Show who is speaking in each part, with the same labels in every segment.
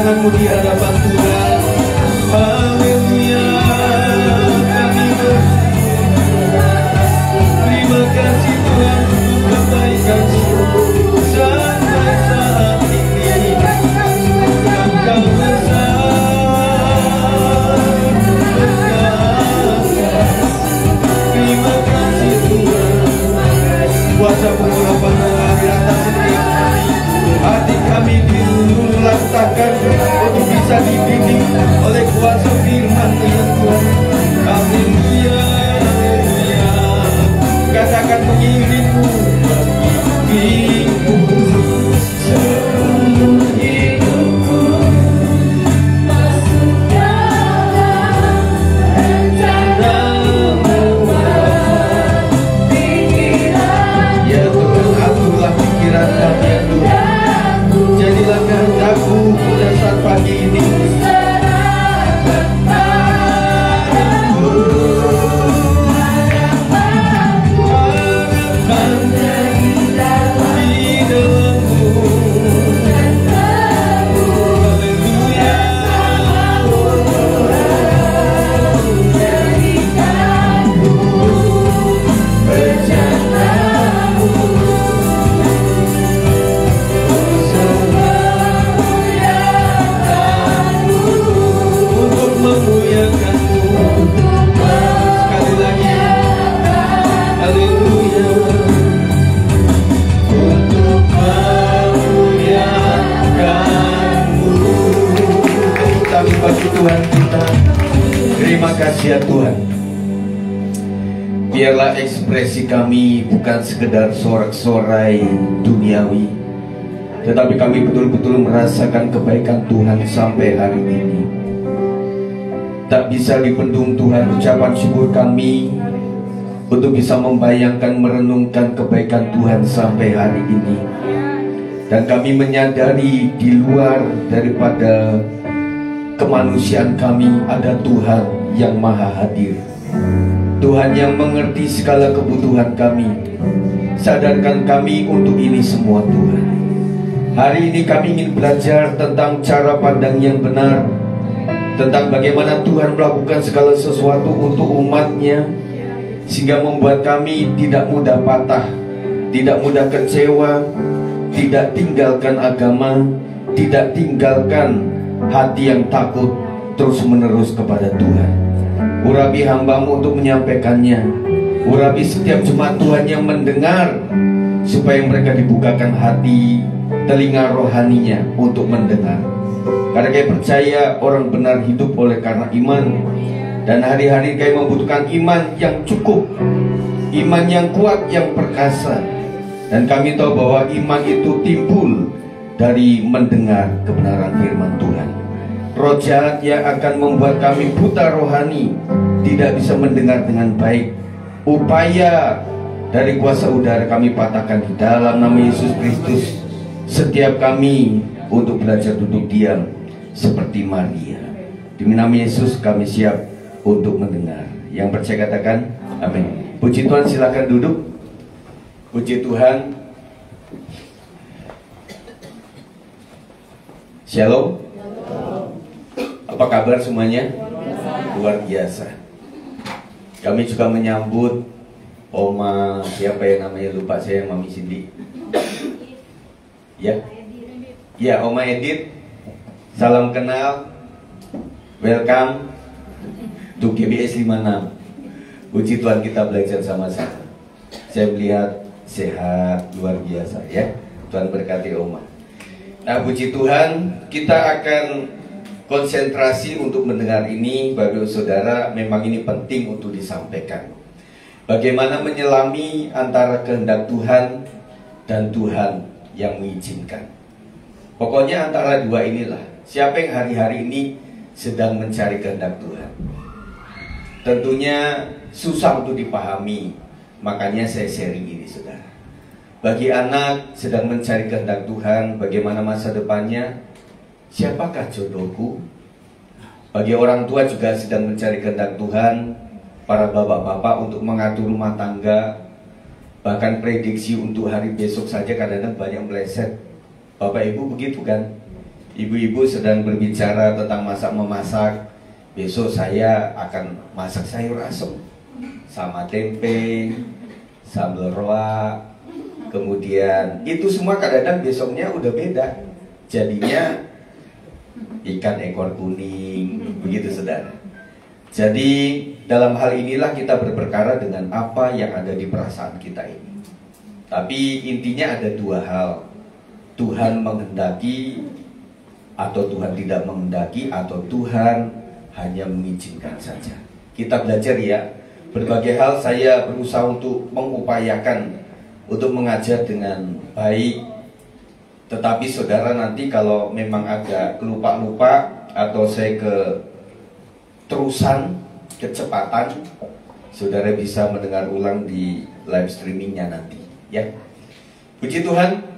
Speaker 1: tanganmu di hadapan Tuhan. Haleluya. Kami terima kasih Tuhan untuk kebaikan-Mu sampai saat ini. Engkau besar, terima kasih Tuhan. Kuasa pengurapan mengalir atas setiap kami. Hati kami dilantahkan untuk bisa dibimbing oleh kuasa firman-Mu ya Tuhan. Haleluya, haleluya. Katakan mengiringmu bagiku seumur hidupku, masuk dalam rencana-Mu pikiran. Ya Tuhan, aturlah pikiran kami ya Tuhan. Jadilah kehendak-Mu pada saat pagi ini. Tuhan kita, terima kasih ya Tuhan. Biarlah ekspresi kami bukan sekedar sorak-sorai duniawi, tetapi kami betul-betul merasakan kebaikan Tuhan sampai hari ini. Tak bisa dibendung Tuhan ucapan syukur kami untuk bisa membayangkan, merenungkan kebaikan Tuhan sampai hari ini. Dan kami menyadari di luar daripada kemanusiaan kami ada Tuhan yang maha hadir, Tuhan yang mengerti segala kebutuhan kami. Sadarkan kami untuk ini semua Tuhan. Hari ini kami ingin belajar tentang cara pandang yang benar, tentang bagaimana Tuhan melakukan segala sesuatu untuk umat-Nya, sehingga membuat kami tidak mudah patah, tidak mudah kecewa, tidak tinggalkan agama, tidak tinggalkan hati yang takut terus menerus kepada Tuhan. Urapi hamba-Mu untuk menyampaikannya. Urapi setiap jemaat Tuhan yang mendengar, supaya mereka dibukakan hati, telinga rohaninya untuk mendengar. Karena kami percaya orang benar hidup oleh karena iman. Dan hari-hari kami membutuhkan iman yang cukup, iman yang kuat, yang perkasa. Dan kami tahu bahwa iman itu timbul dari mendengar kebenaran firman Tuhan. Roh jahat yang akan membuat kami buta rohani, tidak bisa mendengar dengan baik. Upaya dari kuasa udara kami patahkan di dalam nama Yesus Kristus. Setiap kami untuk belajar duduk diam seperti Maria. Demi nama Yesus kami siap untuk mendengar. Yang percaya katakan amin. Puji Tuhan, silakan duduk. Puji Tuhan. Shalom. Apa kabar semuanya? Luar biasa. Kami juga menyambut Oma, siapa yang namanya lupa saya, Mami Cindy. Ya, ya Oma Edith. Salam kenal. Welcome to GBS 56. Puji Tuhan, kita belajar sama-sama. Saya melihat sehat, luar biasa ya. Tuhan berkati Oma. Nah, puji Tuhan, kita akan konsentrasi untuk mendengar ini. Bapak saudara, memang ini penting untuk disampaikan. Bagaimana menyelami antara kehendak Tuhan dan Tuhan yang mengizinkan. Pokoknya antara dua inilah. Siapa yang hari-hari ini sedang mencari kehendak Tuhan? Tentunya susah untuk dipahami. Makanya saya sharing ini saudara. Bagi anak sedang mencari kehendak Tuhan, bagaimana masa depannya? Siapakah jodohku? Bagi orang tua juga sedang mencari kehendak Tuhan, para bapak-bapak untuk mengatur rumah tangga, bahkan prediksi untuk hari besok saja kadang-kadang banyak meleset. Bapak ibu begitu kan? ibu-ibu sedang berbicara tentang masak-memasak. Besok saya akan masak sayur asem sama tempe, sambal roa. Kemudian itu semua kadang-kadang besoknya udah beda. Jadinya ikan ekor kuning, begitu saudara. Jadi dalam hal inilah kita berperkara dengan apa yang ada di perasaan kita ini. Tapi intinya ada dua hal. Tuhan menghendaki atau Tuhan tidak menghendaki, atau Tuhan hanya mengizinkan saja. Kita belajar ya. Berbagai hal saya berusaha untuk mengupayakan untuk mengajar dengan baik. Tetapi saudara nanti kalau memang agak lupa-lupa atau saya terusan kecepatan, saudara bisa mendengar ulang di live streamingnya nanti ya. Puji Tuhan.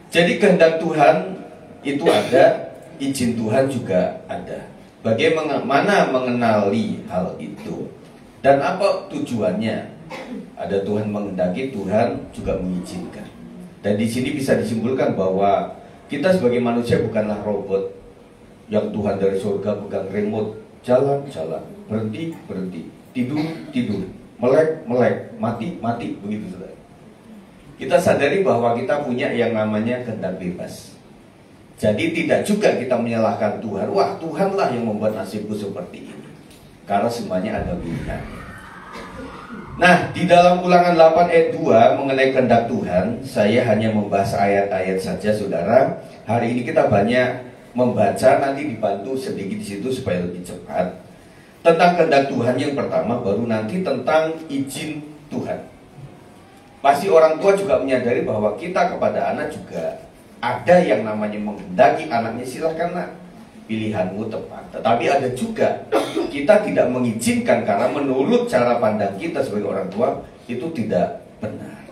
Speaker 1: Jadi kehendak Tuhan itu ada, izin Tuhan juga ada. Bagaimana mengenali hal itu dan apa tujuannya? Ada Tuhan menghendaki, Tuhan juga mengizinkan. Dan di sini bisa disimpulkan bahwa kita sebagai manusia bukanlah robot yang Tuhan dari surga pegang remote, jalan-jalan, berhenti, tidur, melek, mati, begitu saudara. Kita sadari bahwa kita punya yang namanya kehendak bebas. Jadi tidak juga kita menyalahkan Tuhan. Wah, Tuhanlah yang membuat nasibku seperti ini. Karena semuanya ada pilihan. Nah, di dalam Ulangan 8 ayat 2 mengenai kehendak Tuhan, saya hanya membahas ayat-ayat saja, saudara. Hari ini kita banyak membaca, nanti dibantu sedikit di situ supaya lebih cepat. Tentang kehendak Tuhan yang pertama, baru nanti tentang izin Tuhan. Pasti orang tua juga menyadari bahwa kita kepada anak juga ada yang namanya menghendaki anaknya, silakan nak, pilihanmu tepat. Tetapi ada juga kita tidak mengizinkan karena menurut cara pandang kita sebagai orang tua itu tidak benar.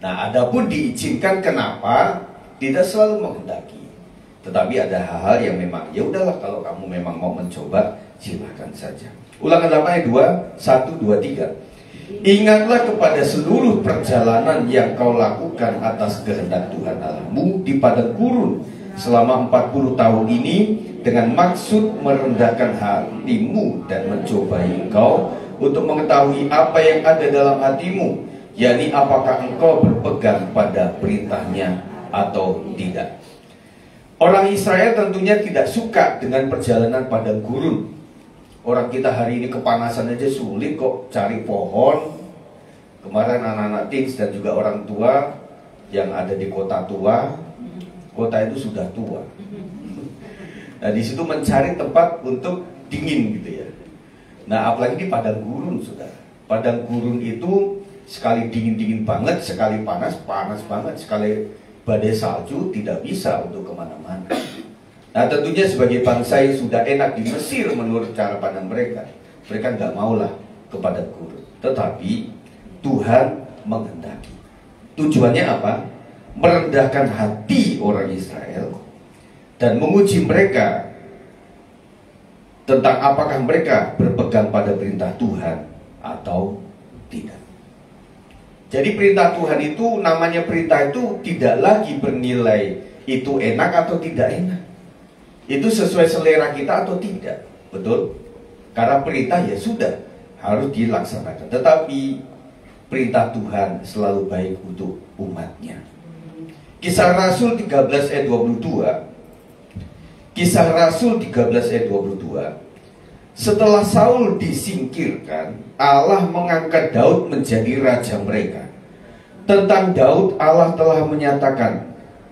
Speaker 1: Nah, adapun diizinkan kenapa? Tidak selalu menghendaki. Tetapi ada hal-hal yang memang ya udahlah, kalau kamu memang mau mencoba silakan saja. Ulangan 8 ayat 2, 1, 2, 3. Ingatlah kepada seluruh perjalanan yang kau lakukan atas kehendak Tuhan Allahmu di padang gurun selama 40 tahun ini dengan maksud merendahkan hatimu dan mencobai engkau untuk mengetahui apa yang ada dalam hatimu, yakni apakah engkau berpegang pada perintahnya atau tidak. Orang Israel tentunya tidak suka dengan perjalanan padang gurun. Orang kita hari ini kepanasan aja sulit kok cari pohon. Kemarin anak-anak teens dan juga orang tua yang ada di kota tua, kota itu sudah tua. Nah, di situ mencari tempat untuk dingin gitu ya. Nah, apalagi di padang gurun, saudara. Padang gurun itu sekali dingin-dingin banget, sekali panas banget, sekali badai salju, tidak bisa untuk kemana-mana. Nah, tentunya sebagai bangsa yang sudah enak di Mesir menurut cara pandang mereka, mereka nggak maulah ke padang gurun. Tetapi Tuhan menghendaki. Tujuannya apa? Merendahkan hati orang Israel dan menguji mereka tentang apakah mereka berpegang pada perintah Tuhan atau tidak. Jadi perintah Tuhan itu, namanya perintah itu tidak lagi bernilai itu enak atau tidak enak. Itu sesuai selera kita atau tidak. Betul? Karena perintah ya sudah harus dilaksanakan. Tetapi perintah Tuhan selalu baik untuk umatnya. Kisah Rasul 13 ayat 22. Kisah Rasul 13 ayat 22. Setelah Saul disingkirkan, Allah mengangkat Daud menjadi raja mereka. Tentang Daud, Allah telah menyatakan,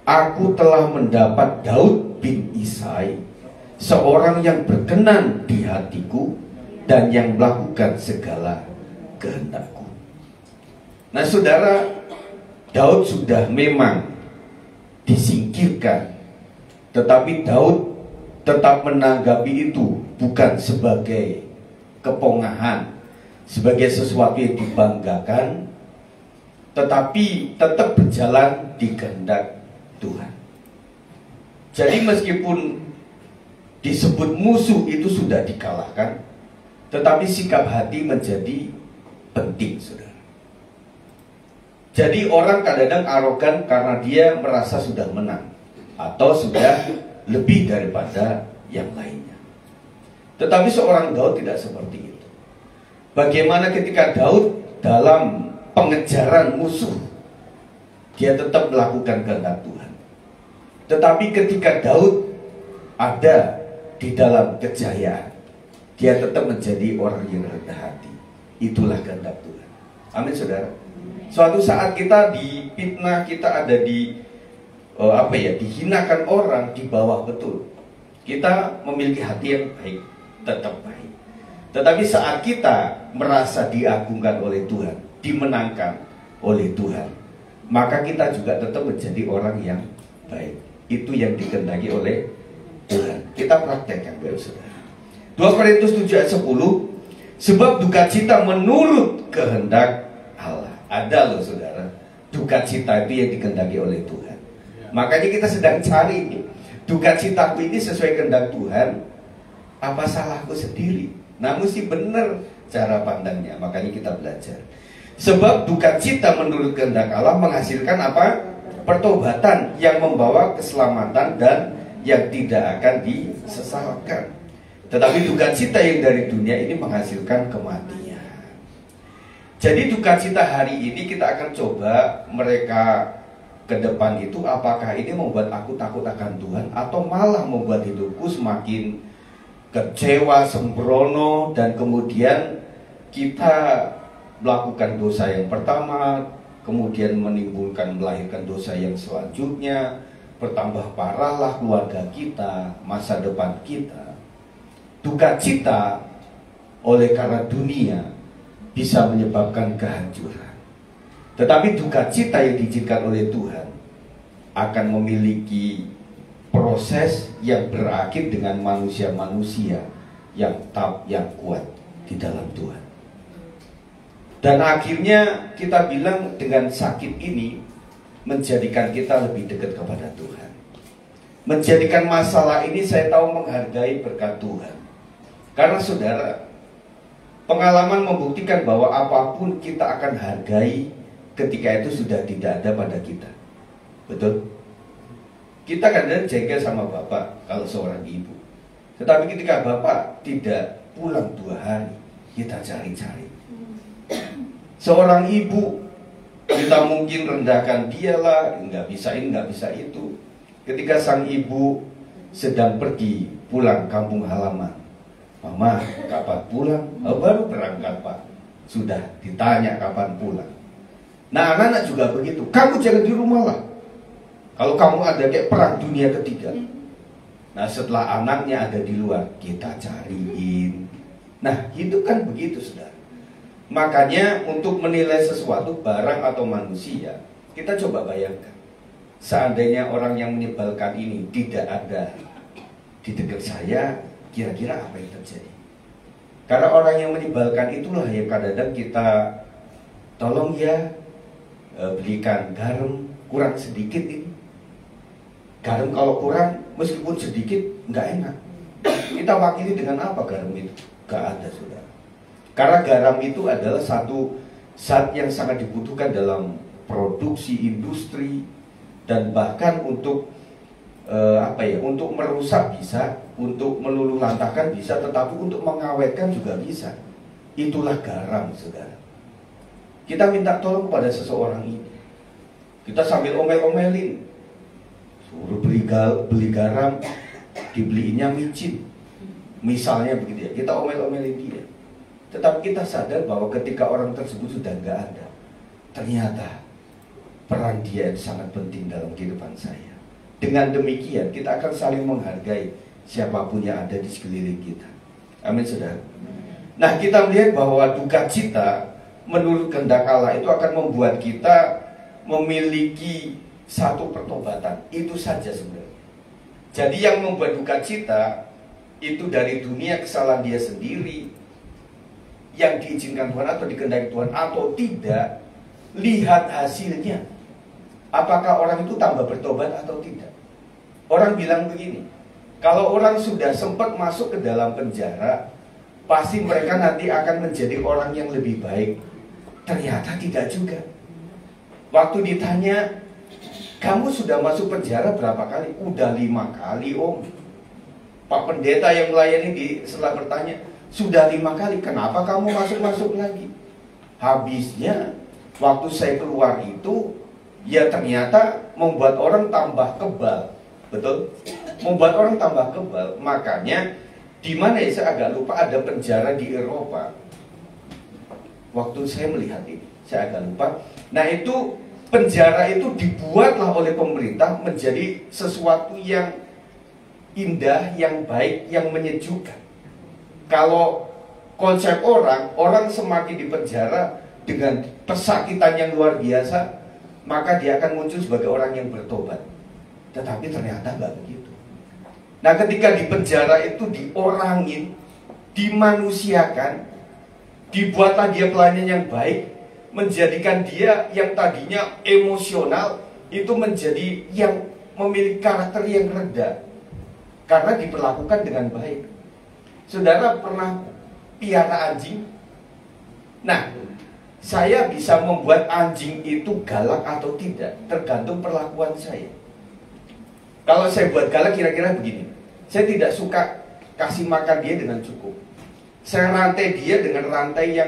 Speaker 1: Aku telah mendapat Daud bin Isai, seorang yang berkenan di hatiku dan yang melakukan segala kehendakku. Nah, saudara, Daud sudah memang disingkirkan, tetapi Daud tetap menanggapi itu bukan sebagai kepongahan, sebagai sesuatu yang dibanggakan, tetapi tetap berjalan di kehendak Tuhan. Jadi meskipun disebut musuh itu sudah dikalahkan, tetapi sikap hati menjadi penting, saudara. Jadi orang kadang-kadang arogan karena dia merasa sudah menang atau sudah lebih daripada yang lainnya. Tetapi seorang Daud tidak seperti itu. Bagaimana ketika Daud dalam pengejaran musuh, dia tetap melakukan kehendak Tuhan. Tetapi ketika Daud ada di dalam kejayaan, dia tetap menjadi orang yang rendah hati. Itulah kehendak Tuhan. Amin, saudara. Suatu saat kita difitnah, kita ada di dihinakan orang, di bawah, betul. Kita memiliki hati yang baik, tetap baik. Tetapi saat kita merasa diagungkan oleh Tuhan, dimenangkan oleh Tuhan, maka kita juga tetap menjadi orang yang baik. Itu yang dikehendaki oleh Tuhan. Kita praktekkan, saudara. 2 Korintus 7 ayat 10, sebab duka cita menurut kehendak Allah. Ada loh, saudara, duka cita itu yang dikehendaki oleh Tuhan. Makanya kita sedang cari, duka citaku ini sesuai kehendak Tuhan, apa salahku sendiri? Nah, mesti benar cara pandangnya. Makanya kita belajar. Sebab duka cita menurut kehendak Allah menghasilkan apa? Pertobatan yang membawa keselamatan dan yang tidak akan disesalkan. Tetapi duka cita yang dari dunia ini menghasilkan kematian. Jadi duka cita hari ini kita akan coba mereka ke depan itu, apakah ini membuat aku takut akan Tuhan, atau malah membuat hidupku semakin kecewa, sembrono, dan kemudian kita melakukan dosa yang pertama, kemudian melahirkan dosa yang selanjutnya, bertambah parahlah keluarga kita, masa depan kita. Duka cita oleh karena dunia bisa menyebabkan kehancuran. Tetapi duka cita yang diizinkan oleh Tuhan akan memiliki proses yang berakhir dengan manusia-manusia yang kuat di dalam Tuhan. Dan akhirnya kita bilang dengan sakit ini menjadikan kita lebih dekat kepada Tuhan. Menjadikan masalah ini saya tahu menghargai berkat Tuhan. Karena saudara, pengalaman membuktikan bahwa apapun kita akan hargai ketika itu sudah tidak ada pada kita. Betul? Kita kadang jengkel sama bapak kalau seorang ibu. Tetapi ketika bapak tidak pulang 2 hari, kita cari-cari. Seorang ibu, kita mungkin rendahkan dialah, nggak bisa ini, nggak bisa itu. Ketika sang ibu sedang pergi pulang kampung halaman, mama kapan pulang? Oh, baru berangkat pak. Sudah ditanya kapan pulang. Nah, anak-anak juga begitu. Kamu jangan di rumah lah. Kalau kamu ada kayak perang dunia ketiga. Nah, setelah anaknya ada di luar, kita cariin. Nah, itu kan begitu, saudara. Makanya untuk menilai sesuatu, barang atau manusia, kita coba bayangkan. Seandainya orang yang menyebalkan ini tidak ada di dekat saya, kira-kira apa yang terjadi? Karena orang yang menyebalkan itulah yang kadang-kadang kita tolong ya, belikan garam kurang sedikit ini. Garam kalau kurang, meskipun sedikit, nggak enak. Kita wakili dengan apa garam itu? Nggak ada, saudara. Karena garam itu adalah satu zat yang sangat dibutuhkan dalam produksi industri, dan bahkan untuk untuk merusak bisa, untuk meluluhlantahkan bisa, tetapi untuk mengawetkan juga bisa. Itulah garam, saudara. Kita minta tolong pada seseorang ini, kita sambil omel-omelin, suruh beli garam, dibeliinnya micin, misalnya begitu ya. Kita omel-omelin dia. Tetapi kita sadar bahwa ketika orang tersebut sudah nggak ada, ternyata peran dia sangat penting dalam kehidupan saya. Dengan demikian kita akan saling menghargai siapapun yang ada di sekeliling kita. Amin, saudara. Nah, kita melihat bahwa duka cita menurut kehendak Allah itu akan membuat kita memiliki satu pertobatan. Itu saja sebenarnya. Jadi yang membuat duka cita itu dari dunia, kesalahan dia sendiri yang diizinkan Tuhan atau dikehendaki Tuhan atau tidak. Lihat hasilnya. Apakah orang itu tambah bertobat atau tidak? Orang bilang begini, kalau orang sudah sempat masuk ke dalam penjara, pasti mereka nanti akan menjadi orang yang lebih baik. Ternyata tidak juga. Waktu ditanya, kamu sudah masuk penjara berapa kali? Udah 5 kali om. Pak pendeta yang melayani di setelah bertanya, sudah 5 kali, kenapa kamu masuk lagi? Habisnya waktu saya keluar itu, ya ternyata membuat orang tambah kebal. Betul? Membuat orang tambah kebal. Makanya di mana ya, saya agak lupa, ada penjara di Eropa. Waktu saya melihat ini, saya agak lupa. Nah itu penjara itu dibuatlah oleh pemerintah menjadi sesuatu yang indah, yang baik, yang menyejukkan. Kalau konsep orang semakin di penjara dengan pesakitan yang luar biasa, maka dia akan muncul sebagai orang yang bertobat. Tetapi ternyata nggak begitu. Nah ketika di penjara itu diorangin, dimanusiakan, dibuatlah dia pelayan yang baik, menjadikan dia yang tadinya emosional itu menjadi yang memiliki karakter yang rendah karena diperlakukan dengan baik. Saudara pernah piara anjing? Nah, saya bisa membuat anjing itu galak atau tidak tergantung perlakuan saya. Kalau saya buat galak kira-kira begini, saya tidak suka kasih makan dia dengan cukup. Saya rantai dia dengan rantai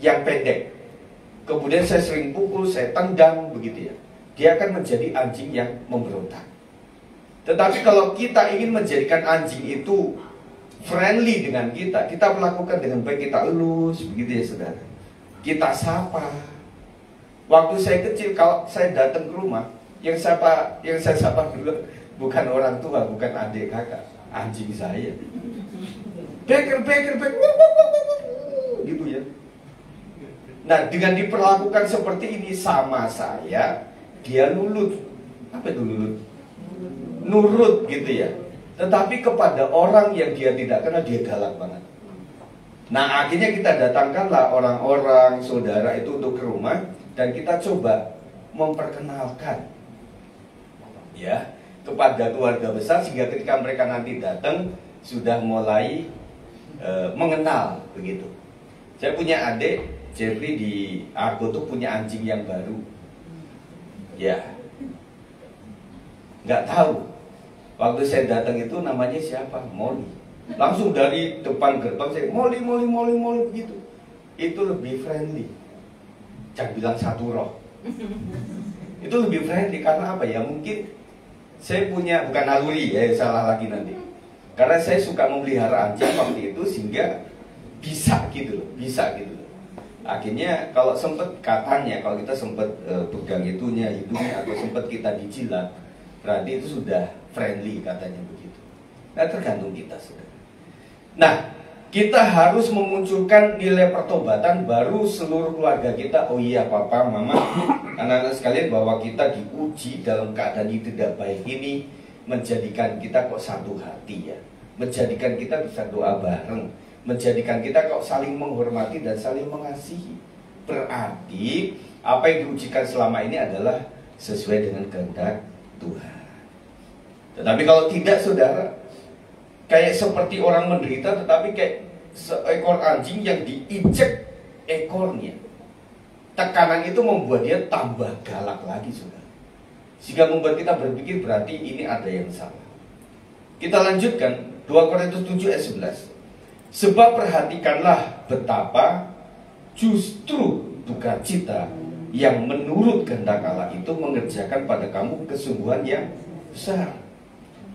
Speaker 1: yang pendek. Kemudian saya sering pukul, saya tendang, begitu ya. Dia akan menjadi anjing yang memberontak. Tetapi kalau kita ingin menjadikan anjing itu friendly dengan kita melakukan dengan baik, kita elus, begitu ya saudara. Kita sapa. Waktu saya kecil, kalau saya datang ke rumah, yang saya sapa dulu bukan orang tua, bukan adik kakak, anjing saya. Beker, gitu ya. Nah, dengan diperlakukan seperti ini sama saya, dia nurut. Apa itu nurut? Nurut gitu ya. Tetapi kepada orang yang dia tidak kenal, dia galak banget. Nah, akhirnya kita datangkanlah orang-orang, saudara itu untuk ke rumah, dan kita coba memperkenalkan ya kepada keluarga besar, sehingga ketika mereka nanti datang sudah mulai mengenal begitu. Saya punya adik Jeffrey di Argo tuh punya anjing yang baru. Ya, nggak tahu. Waktu saya datang itu namanya siapa? Molly. Langsung dari depan gerbang saya Molly begitu. Itu lebih friendly. Jangan bilang satu roh. Itu lebih friendly karena apa ya? Mungkin saya punya bukan naluri ya, salah lagi nanti. Karena saya suka memelihara anjing waktu itu sehingga bisa gitu loh. Akhirnya kalau sempat katanya, kalau kita sempat pegang hidungnya atau sempat kita dijilat, berarti itu sudah friendly katanya begitu. Nah tergantung kita saudara. Nah kita harus memunculkan nilai pertobatan, baru seluruh keluarga kita, oh iya papa, mama, anak-anak sekalian, bahwa kita diuji dalam keadaan yang tidak baik ini, menjadikan kita kok satu hati ya, menjadikan kita bisa doa bareng, menjadikan kita kok saling menghormati dan saling mengasihi. Berarti apa yang diujikan selama ini adalah sesuai dengan kehendak Tuhan. Tetapi kalau tidak saudara, kayak seperti orang menderita, tetapi kayak seekor anjing yang diinjek ekornya. Tekanan itu membuat dia tambah galak lagi saudara, sehingga membuat kita berpikir berarti ini ada yang salah. Kita lanjutkan 2 Korintus 7 ayat 11. Sebab perhatikanlah betapa justru duka cita yang menurut kehendak Allah itu mengerjakan pada kamu kesungguhan yang besar.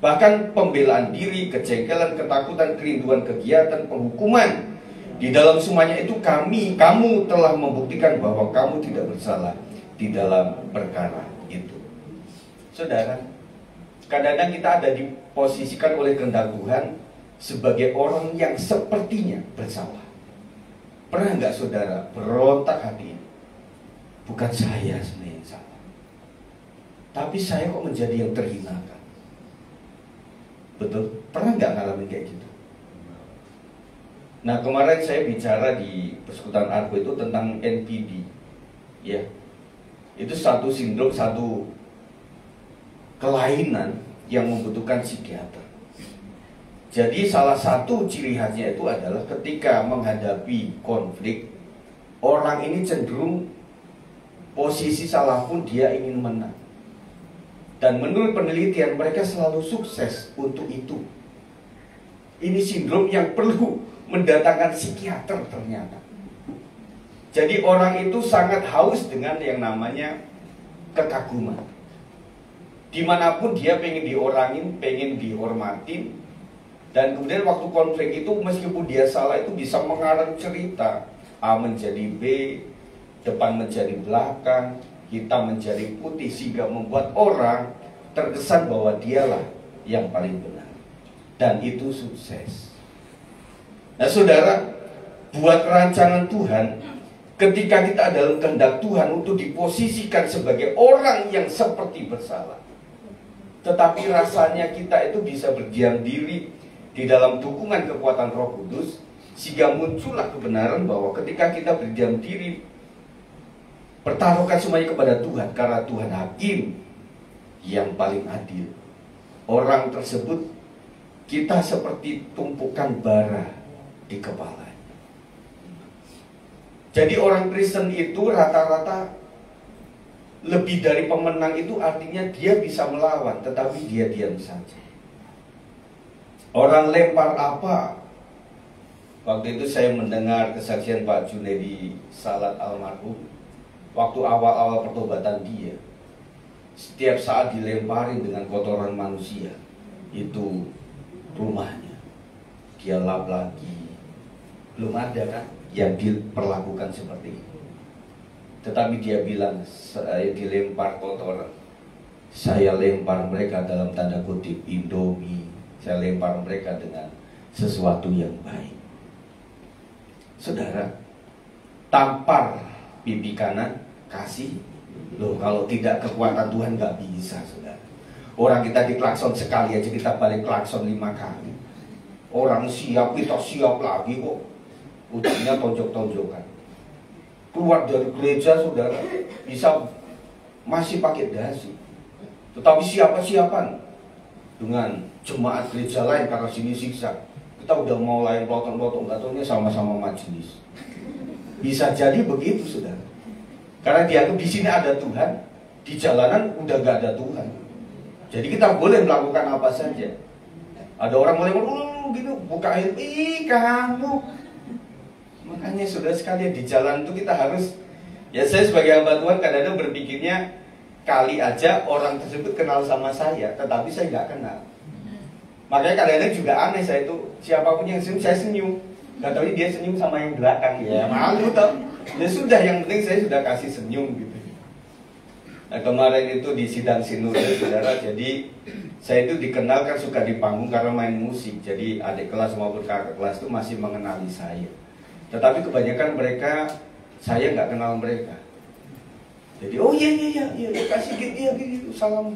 Speaker 1: Bahkan pembelaan diri, kejengkelan, ketakutan, kerinduan, kegiatan, penghukuman. Di dalam semuanya itu kamu telah membuktikan bahwa kamu tidak bersalah di dalam perkara itu. Saudara, kadang-kadang kita ada diposisikan oleh kehendak Tuhan sebagai orang yang sepertinya bersalah. Pernah nggak saudara berontak hati ini? Bukan saya sebenarnya yang salah, tapi saya kok menjadi yang terhinakan. Betul? Pernah nggak ngalamin kayak gitu? Nah kemarin saya bicara di Persekutuan Argo itu tentang NPD, ya, itu satu sindrom, satu kelainan yang membutuhkan psikiater. Jadi salah satu ciri khasnya itu adalah ketika menghadapi konflik, orang ini cenderung posisi salah pun dia ingin menang. Dan menurut penelitian mereka selalu sukses untuk itu. Ini sindrom yang perlu mendatangkan psikiater ternyata. Jadi orang itu sangat haus dengan yang namanya kekaguman. Dimanapun dia pengen diorangin, pengen dihormatin. Dan kemudian waktu konflik itu meskipun dia salah itu bisa mengarang cerita. A menjadi B, depan menjadi belakang, hitam menjadi putih, sehingga membuat orang terkesan bahwa dialah yang paling benar. Dan itu sukses. Nah saudara, buat rancangan Tuhan, ketika kita dalam kehendak Tuhan untuk diposisikan sebagai orang yang seperti bersalah, tetapi rasanya kita itu bisa berdiam diri di dalam dukungan kekuatan Roh Kudus, sehingga muncullah kebenaran bahwa ketika kita berdiam diri, pertaruhkan semuanya kepada Tuhan, karena Tuhan hakim yang paling adil. Orang tersebut kita seperti tumpukan bara di kepala. Jadi orang Kristen itu rata-rata lebih dari pemenang, itu artinya dia bisa melawan, tetapi dia diam saja. Orang lempar apa? Waktu itu saya mendengar kesaksian Pak Junedi Salat almarhum. Waktu awal-awal pertobatan dia, setiap saat dilemparin dengan kotoran manusia. Itu rumahnya, dia lap lagi. Belum ada kan yang diperlakukan seperti itu. Tetapi dia bilang, saya dilempar kotoran, saya lempar mereka dalam tanda kutip Indomie, saya lempar mereka dengan sesuatu yang baik. Saudara, tampar pipi kanan, kasih. Loh, kalau tidak kekuatan Tuhan nggak bisa, saudara. Orang kita diklakson sekali aja kita balik klakson 5 kali. Orang siap, kita siap lagi kok. Ujungnya tonjok-tonjokan. Keluar dari gereja, saudara, bisa masih pakai dasi. Tetapi siapa-siapan dengan jemaat gereja lain karena sini siksa. Kita udah mau lain pelotong-pelotong, nggak tahunya sama-sama majelis. Bisa jadi begitu, saudara. Karena dianggap di sini ada Tuhan, di jalanan udah gak ada Tuhan. Jadi kita boleh melakukan apa saja. Ada orang mulai gitu, buka air, kamu. Makanya saudara sekalian, di jalan itu kita harus, ya saya sebagai hamba Tuhan kadang-kadang berpikirnya kali aja orang tersebut kenal sama saya, tetapi saya nggak kenal. Makanya kadang-kadang juga aneh, saya itu siapapun yang senyum, saya senyum. Gak tahu dia senyum sama yang belakang, ya malu tau. Ya sudah, yang penting saya sudah kasih senyum gitu. Nah kemarin itu di sidang sinode, saudara, jadi saya itu dikenal kan suka di panggung karena main musik. Jadi adik kelas maupun kakak kelas itu masih mengenali saya. Tetapi kebanyakan mereka, saya nggak kenal mereka. Jadi oh iya kasih gitu salam.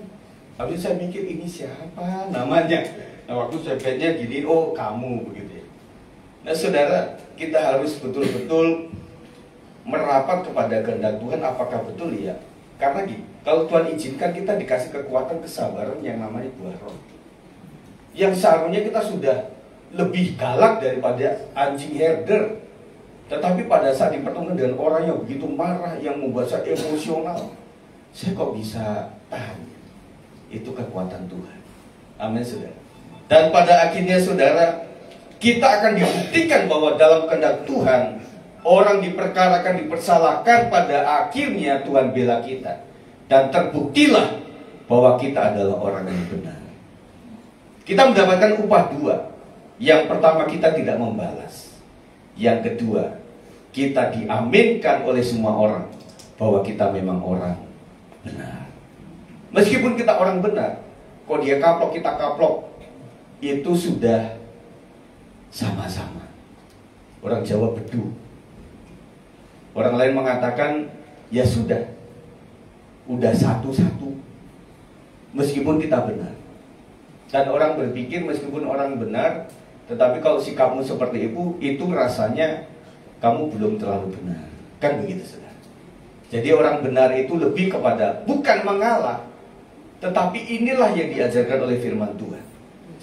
Speaker 1: Habis saya mikir ini siapa namanya. Nah waktu saya bednya gini, oh kamu begitu ya. Nah saudara, kita harus betul-betul merapat kepada kehendak Tuhan, apakah betul ya? Karena kalau Tuhan izinkan kita dikasih kekuatan kesabaran yang namanya buah roh. Yang seharusnya kita sudah lebih galak daripada anjing herder. Tetapi pada saat dipertemukan dengan orang yang begitu marah, yang membuat saya emosional, saya kok bisa tahan? Itu kekuatan Tuhan. Amin saudara. Dan pada akhirnya saudara, kita akan dibuktikan bahwa dalam kehendak Tuhan, orang diperkarakan, dipersalahkan, pada akhirnya Tuhan bela kita. Dan terbuktilah bahwa kita adalah orang yang benar. Kita mendapatkan upah 2. Yang pertama, kita tidak membalas. Yang kedua, kita diaminkan oleh semua orang bahwa kita memang orang benar. Meskipun kita orang benar, kok dia kaplok, kita kaplok, itu sudah sama-sama. Orang Jawa bedu. Orang lain mengatakan, ya sudah satu-satu. Meskipun kita benar. Dan orang berpikir meskipun orang benar, tetapi kalau sikapmu seperti itu rasanya kamu belum terlalu benar. Kan begitu saudara. Jadi orang benar itu lebih kepada bukan mengalah, tetapi inilah yang diajarkan oleh firman Tuhan.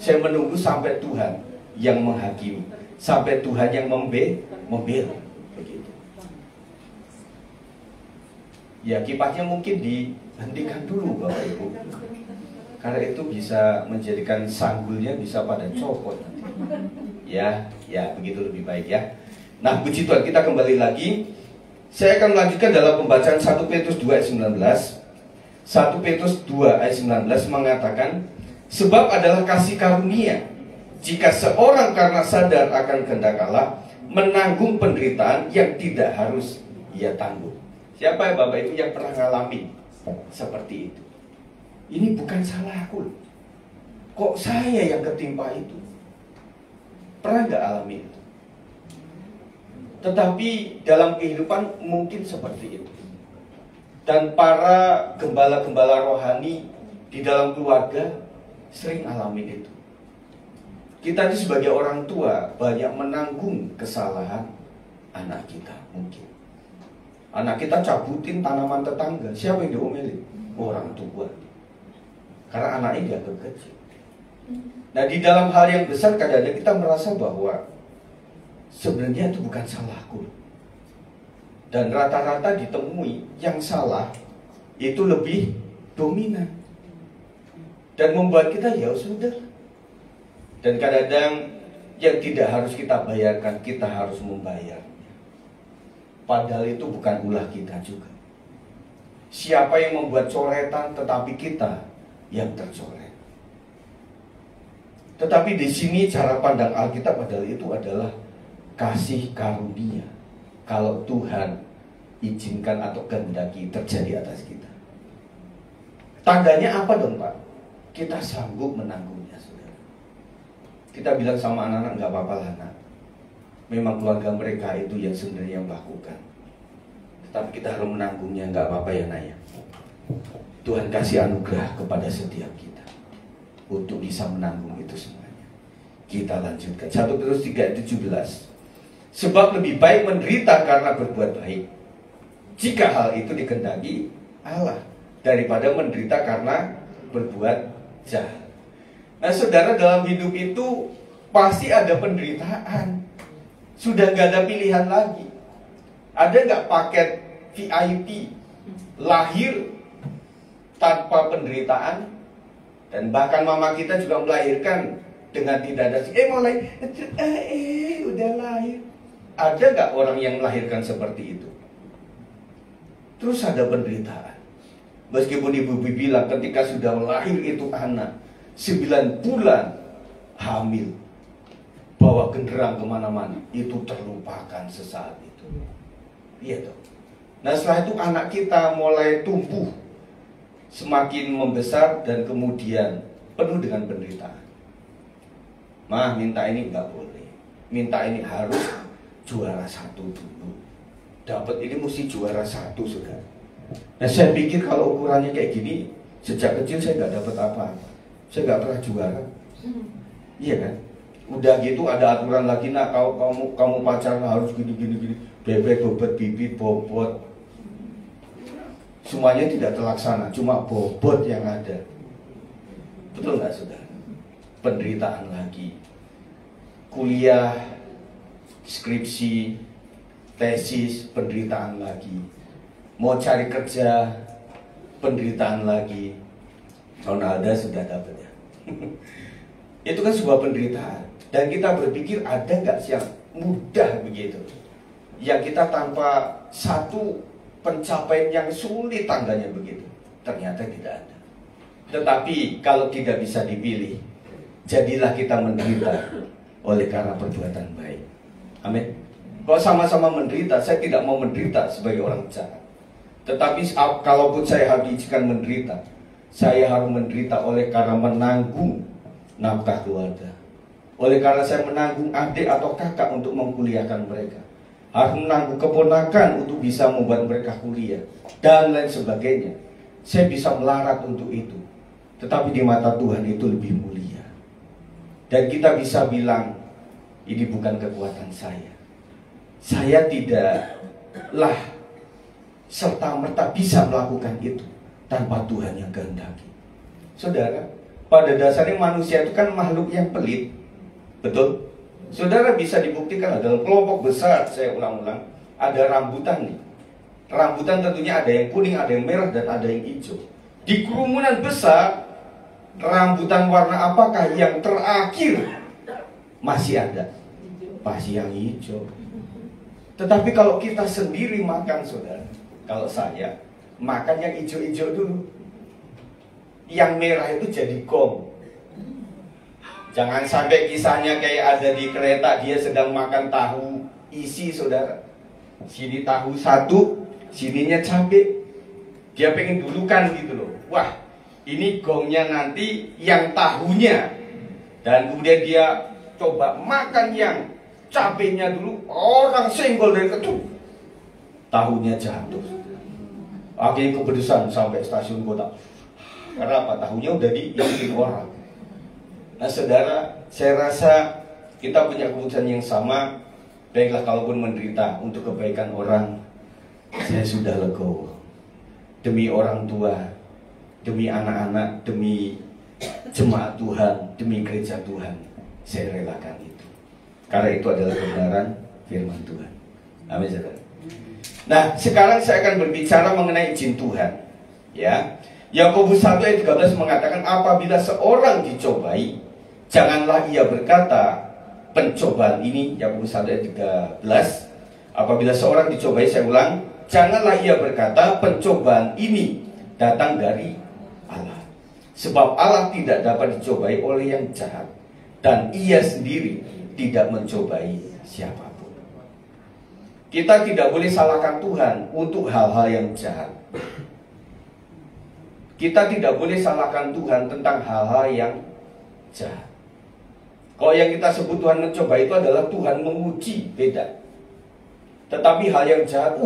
Speaker 1: Saya menunggu sampai Tuhan yang menghakimi, sampai Tuhan yang membela. Begitu. Ya kipasnya mungkin dihentikan dulu Bapak Ibu. Karena itu bisa menjadikan sanggulnya bisa pada copot nanti. Ya, begitu lebih baik ya. Nah, puji Tuhan, kita kembali lagi. Saya akan melanjutkan dalam pembacaan 1 Petrus 2 ayat 19. 1 Petrus 2 ayat 19 mengatakan, sebab adalah kasih karunia jika seorang karena sadar akan kehendak Allah menanggung penderitaan yang tidak harus ia tanggung. Siapa ya Bapak Ibu yang pernah ngalamin seperti itu? Ini bukan salah aku. Kok saya yang ketimpa itu? Pernah nggak alami itu? Tetapi dalam kehidupan mungkin seperti itu. Dan para gembala-gembala rohani di dalam keluarga sering alami itu. Kita ini sebagai orang tua banyak menanggung kesalahan anak kita mungkin. Anak kita cabutin tanaman tetangga, siapa yang diomelin? Orang tua. Karena anaknya dianggap kecil. Nah, di dalam hal yang besar kadang-kadang kita merasa bahwa sebenarnya itu bukan salahku. Dan rata-rata ditemui yang salah itu lebih dominan. Dan membuat kita ya sudah. Dan kadang-kadang yang tidak harus kita bayarkan, kita harus membayar. Padahal itu bukan ulah kita juga. Siapa yang membuat coretan tetapi kita yang tercoret. Tetapi di sini cara pandang Alkitab padahal itu adalah kasih karunia. Kalau Tuhan izinkan atau kehendaki terjadi atas kita. Tandanya apa dong Pak? Kita sanggup menanggungnya, saudara. Kita bilang sama anak-anak, nggak apa-apa lah nak. Memang keluarga mereka itu yang sebenarnya yang melakukan. Tetapi kita harus menanggungnya, nggak apa-apa ya nak ya. Tuhan kasih anugerah kepada setiap kita untuk bisa menanggung itu semuanya. Kita lanjutkan 1 Petrus 3 ayat 17. Sebab lebih baik menderita karena berbuat baik, jika hal itu dikehendaki Allah, daripada menderita karena berbuat jahat. Nah saudara, dalam hidup itu pasti ada penderitaan. Sudah gak ada pilihan lagi. Ada gak paket VIP lahir tanpa penderitaan? Dan bahkan mama kita juga melahirkan dengan tidak ada udah lahir. Ada gak orang yang melahirkan seperti itu? Terus ada penderitaan. Meskipun ibu bilang ketika sudah lahir itu anak 9 bulan hamil, bawa genderang kemana-mana, itu terlupakan sesaat itu. Iya toh. Nah setelah itu anak kita mulai tumbuh, semakin membesar dan kemudian penuh dengan penderitaan. Mah minta ini nggak boleh, minta ini harus juara 1 dulu. Dapat ini mesti juara 1 sudah. Nah saya pikir kalau ukurannya kayak gini, sejak kecil saya nggak dapat apa-apa. Saya nggak pernah juara. Iya kan? Udah gitu ada aturan lagi, nak kamu pacaran harus gini, bebek, bobot, bibit, bobot. Semuanya tidak terlaksana, cuma bobot yang ada. Betul nggak saudara? Penderitaan lagi. Kuliah, skripsi, tesis, penderitaan lagi. Mau cari kerja, penderitaan lagi. Ronaldo sudah dapat ya. Itu kan sebuah penderitaan. Dan kita berpikir ada nggak sih yang mudah begitu, yang kita tanpa satu pencapaian yang sulit tangganya begitu? Ternyata tidak ada. Tetapi kalau tidak bisa dipilih, jadilah kita menderita oleh karena perbuatan baik. Amin. Kalau sama-sama menderita, saya tidak mau menderita sebagai orang jahat. Tetapi kalaupun saya harus diizinkan menderita, saya harus menderita oleh karena menanggung nafkah keluarga. Oleh karena saya menanggung adik atau kakak untuk mengkuliahkan mereka. Harus menanggung keponakan untuk bisa membuat mereka kuliah. Dan lain sebagainya. Saya bisa melarat untuk itu. Tetapi di mata Tuhan itu lebih mulia. Dan kita bisa bilang, ini bukan kekuatan saya. Saya tidaklah serta-merta bisa melakukan itu tanpa Tuhan yang kehendaki. Saudara, pada dasarnya manusia itu kan makhluk yang pelit. Betul? Saudara bisa dibuktikan dalam kelompok besar, saya ulang-ulang, ada rambutan nih. Rambutan tentunya ada yang kuning, ada yang merah, dan ada yang hijau. Di kerumunan besar, rambutan warna apakah yang terakhir masih ada? Pasti yang hijau. Tetapi kalau kita sendiri makan, saudara, kalau saya makan yang hijau-hijau dulu, yang merah itu jadi gong. Jangan sampai kisahnya kayak ada di kereta, dia sedang makan tahu isi, saudara. Sini tahu satu, sininya cabai. Dia pengen dulukan gitu loh. Wah, ini gongnya nanti yang tahunya. Dan kemudian dia coba makan yang cabenya dulu, orang senggol dari ketuk, tahunya jatuh. Akhirnya kepedesan sampai stasiun kota. Karena apa? Tahunya udah diikutin orang. Nah, saudara, saya rasa kita punya keputusan yang sama. Baiklah, kalaupun menderita untuk kebaikan orang, saya sudah legowo. Demi orang tua, demi anak-anak, demi jemaat Tuhan, demi gereja Tuhan, saya relakan itu. Karena itu adalah kebenaran firman Tuhan. Amin, saudara. Nah, sekarang saya akan berbicara mengenai izin Tuhan. Ya, Yakobus 1 ayat 13 mengatakan, apabila seorang dicobai, janganlah ia berkata, pencobaan ini, Yakobus 1 ayat 13, apabila seorang dicobai, saya ulang, janganlah ia berkata, pencobaan ini datang dari Allah. Sebab Allah tidak dapat dicobai oleh yang jahat, dan ia sendiri tidak mencobai siapapun. Kita tidak boleh salahkan Tuhan untuk hal-hal yang jahat. Kita tidak boleh salahkan Tuhan tentang hal-hal yang jahat. Kalau yang kita sebut Tuhan mencoba itu adalah Tuhan menguji, beda. Tetapi hal yang jahat,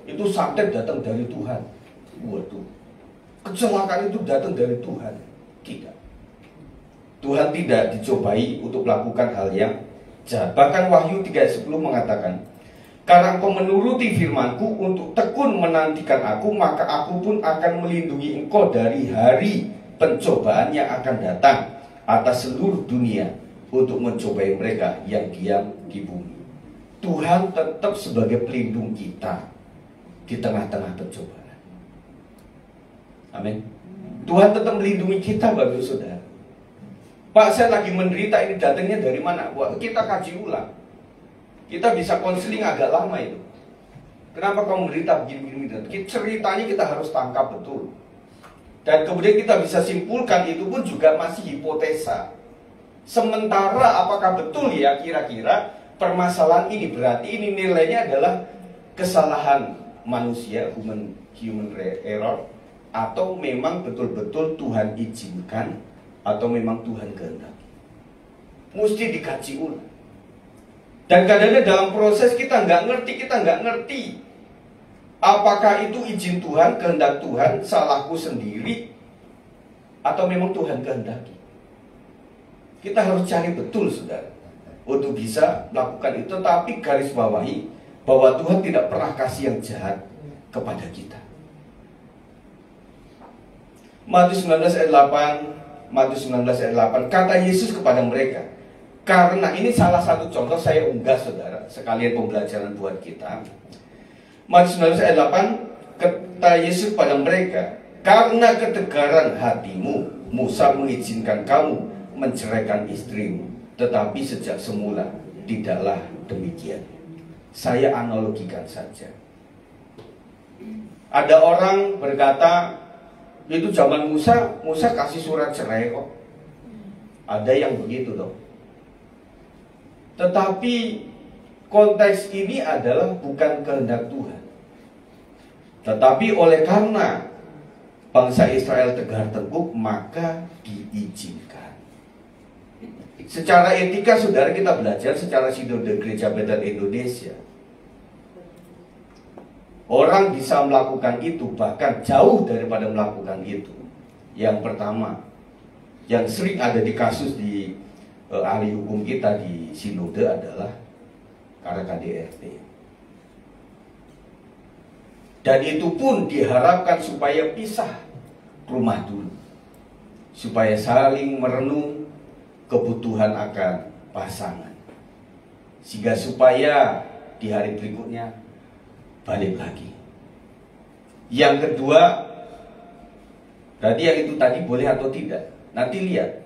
Speaker 1: itu santet datang dari Tuhan. Waduh, kecelakaan itu datang dari Tuhan. Tidak. Tuhan tidak dicobai untuk melakukan hal yang jahat. Bahkan Wahyu 3:10 mengatakan, karena engkau menuruti firmanku untuk tekun menantikan aku, maka aku pun akan melindungi engkau dari hari pencobaan yang akan datang atas seluruh dunia untuk mencobai mereka yang diam di bumi. Tuhan tetap sebagai pelindung kita di tengah-tengah pencobaan. Amin. Tuhan tetap melindungi kita, Bapak Ibu Saudara. Pak, saya lagi menderita, ini datangnya dari mana? Wah, kita kaji ulang. Kita bisa konseling agak lama itu. Kenapa kamu menderita begini-begini? Ceritanya kita harus tangkap betul. Dan kemudian kita bisa simpulkan, itu pun juga masih hipotesa. Sementara apakah betul ya kira-kira permasalahan ini, berarti ini nilainya adalah kesalahan manusia, human error, atau memang betul-betul Tuhan izinkan, atau memang Tuhan kehendaki. Mesti dikaji ulang. Dan kadang-kadang dalam proses kita nggak ngerti apakah itu izin Tuhan, kehendak Tuhan, salahku sendiri, atau memang Tuhan kehendaki. Kita harus cari betul, saudara, untuk bisa melakukan itu. Tapi garis bawahi bahwa Tuhan tidak pernah kasih yang jahat kepada kita. Matius 19 ayat 8, kata Yesus kepada mereka, karena ini salah satu contoh saya unggah, saudara, sekalian pembelajaran buat kita. Matius 19 ayat 8, kata Yesus kepada mereka, karena ketegaran hatimu, Musa mengizinkan kamu menceraikan istrimu, tetapi sejak semula tidaklah demikian. Saya analogikan saja. Ada orang berkata, itu zaman Musa kasih surat cerai kok. Ada yang begitu dong. Tetapi konteks ini adalah bukan kehendak Tuhan. Tetapi oleh karena bangsa Israel tegar tengkuk, maka diizinkan. Secara etika, saudara, kita belajar secara Sinode Gereja Bethel Indonesia. Orang bisa melakukan itu, bahkan jauh daripada melakukan itu. Yang pertama, yang sering ada di kasus di ahli hukum kita di Sinode adalah karena KDRT. Dan itu pun diharapkan supaya pisah rumah dulu, supaya saling merenung kebutuhan akan pasangan, sehingga supaya di hari berikutnya balik lagi. Yang kedua, berarti yang itu tadi boleh atau tidak? Nanti lihat.